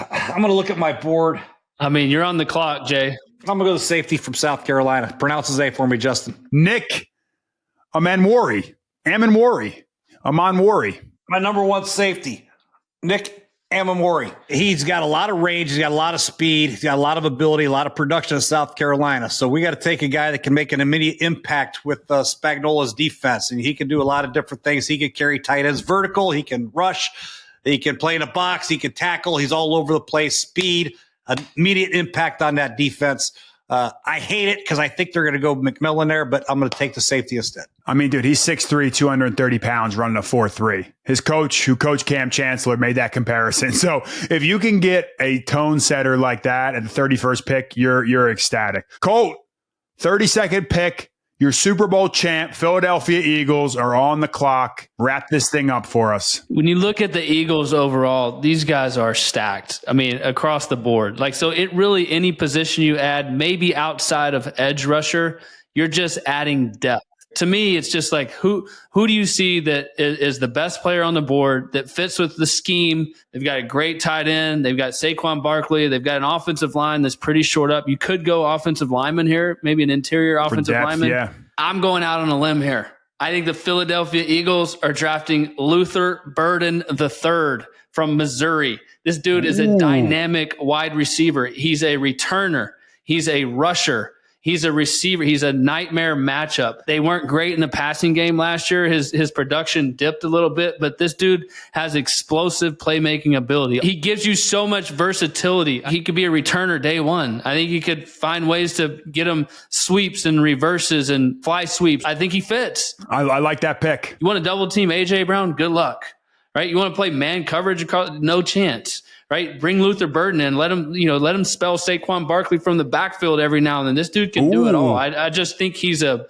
I'm going to look at my board. I mean, you're on the clock, Jay. I'm going to go to safety from South Carolina. Pronounce his A for me, Justin. Nick Amanwari. My number one safety, Nick Amanwari. He's got a lot of range. He's got a lot of speed. He's got a lot of ability, a lot of production in South Carolina. So we got to take a guy that can make an immediate impact with Spagnuolo's defense. And he can do a lot of different things. He can carry tight ends vertical. He can rush. He can play in a box. He can tackle. He's all over the place. Speed, immediate impact on that defense. I hate it because I think they're going to go McMillan there, but I'm going to take the safety instead. I mean, dude, he's 6'3", 230 pounds, running a 4.3. His coach, who coached Cam Chancellor, made that comparison. So if you can get a tone setter like that at the 31st pick, you're ecstatic. Colt, 32nd pick. Your Super Bowl champ, Philadelphia Eagles, are on the clock. Wrap this thing up for us. When you look at the Eagles overall, these guys are stacked. I mean, across the board. Like, so it really, any position you add, maybe outside of edge rusher, you're just adding depth. To me, it's just like, who do you see that is the best player on the board that fits with the scheme? They've got a great tight end. They've got Saquon Barkley. They've got an offensive line that's pretty short up. You could go offensive lineman here, maybe an interior offensive lineman. Yeah. I'm going out on a limb here. I think the Philadelphia Eagles are drafting Luther Burden III from Missouri. This dude is a dynamic wide receiver. He's a returner. He's a rusher. He's a receiver. He's a nightmare matchup. They weren't great in the passing game last year. His production dipped a little bit, but this dude has explosive playmaking ability. He gives you so much versatility. He could be a returner day one. I think you could find ways to get him sweeps and reverses and fly sweeps. I think he fits. I like that pick. You want to double team A.J. Brown? Good luck. Right? You want to play man coverage? No chance. Right? Bring Luther Burden in. Let him spell Saquon Barkley from the backfield every now and then. This dude can do it all. I just think he's a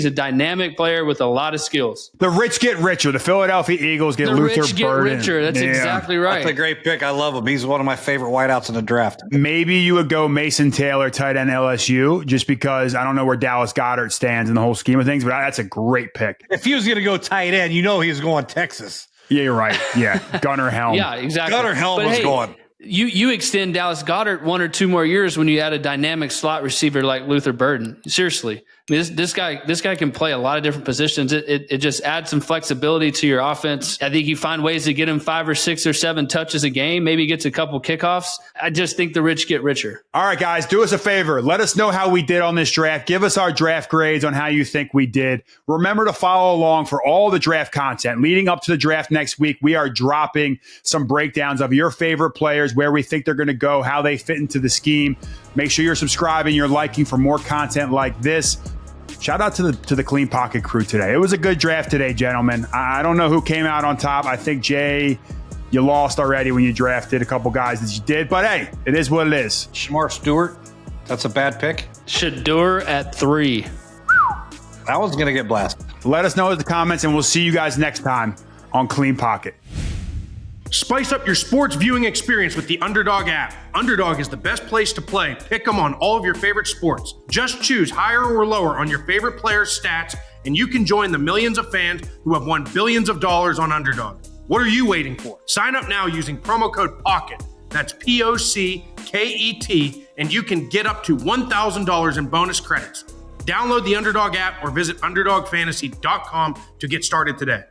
dynamic player with a lot of skills. The rich get richer. The Philadelphia Eagles get Luther Burden. Get richer. That's exactly right. That's a great pick. I love him. He's one of my favorite wideouts in the draft. Maybe you would go Mason Taylor, tight end LSU, just because I don't know where Dallas Goedert stands in the whole scheme of things, but that's a great pick. If he was going to go tight end, he was going Texas. Yeah, you're right. Yeah, Gunnar Helm. Yeah, exactly. Gunnar Helm was going. You extend Dallas Goedert 1 or 2 more years when you add a dynamic slot receiver like Luther Burden. Seriously. This guy can play a lot of different positions. It just adds some flexibility to your offense. I think you find ways to get him 5 or 6 or 7 touches a game. Maybe he gets a couple kickoffs. I just think the rich get richer. All right, guys, do us a favor. Let us know how we did on this draft. Give us our draft grades on how you think we did. Remember to follow along for all the draft content. Leading up to the draft next week, we are dropping some breakdowns of your favorite players, where we think they're going to go, how they fit into the scheme. Make sure you're subscribing, you're liking for more content like this. Shout out to the Clean Pocket crew today. It was a good draft today, gentlemen. I don't know who came out on top. I think, Jay, you lost already when you drafted a couple guys that you did. But, hey, it is what it is. Shamar Stewart, that's a bad pick. Shedeur at 3. That one's going to get blasted. Let us know in the comments, and we'll see you guys next time on Clean Pocket. Spice up your sports viewing experience with the Underdog app. Underdog is the best place to play. Pick 'em on all of your favorite sports. Just choose higher or lower on your favorite players' stats, and you can join the millions of fans who have won billions of dollars on Underdog. What are you waiting for? Sign up now using promo code POCKET. That's POCKET, and you can get up to $1,000 in bonus credits. Download the Underdog app or visit UnderdogFantasy.com to get started today.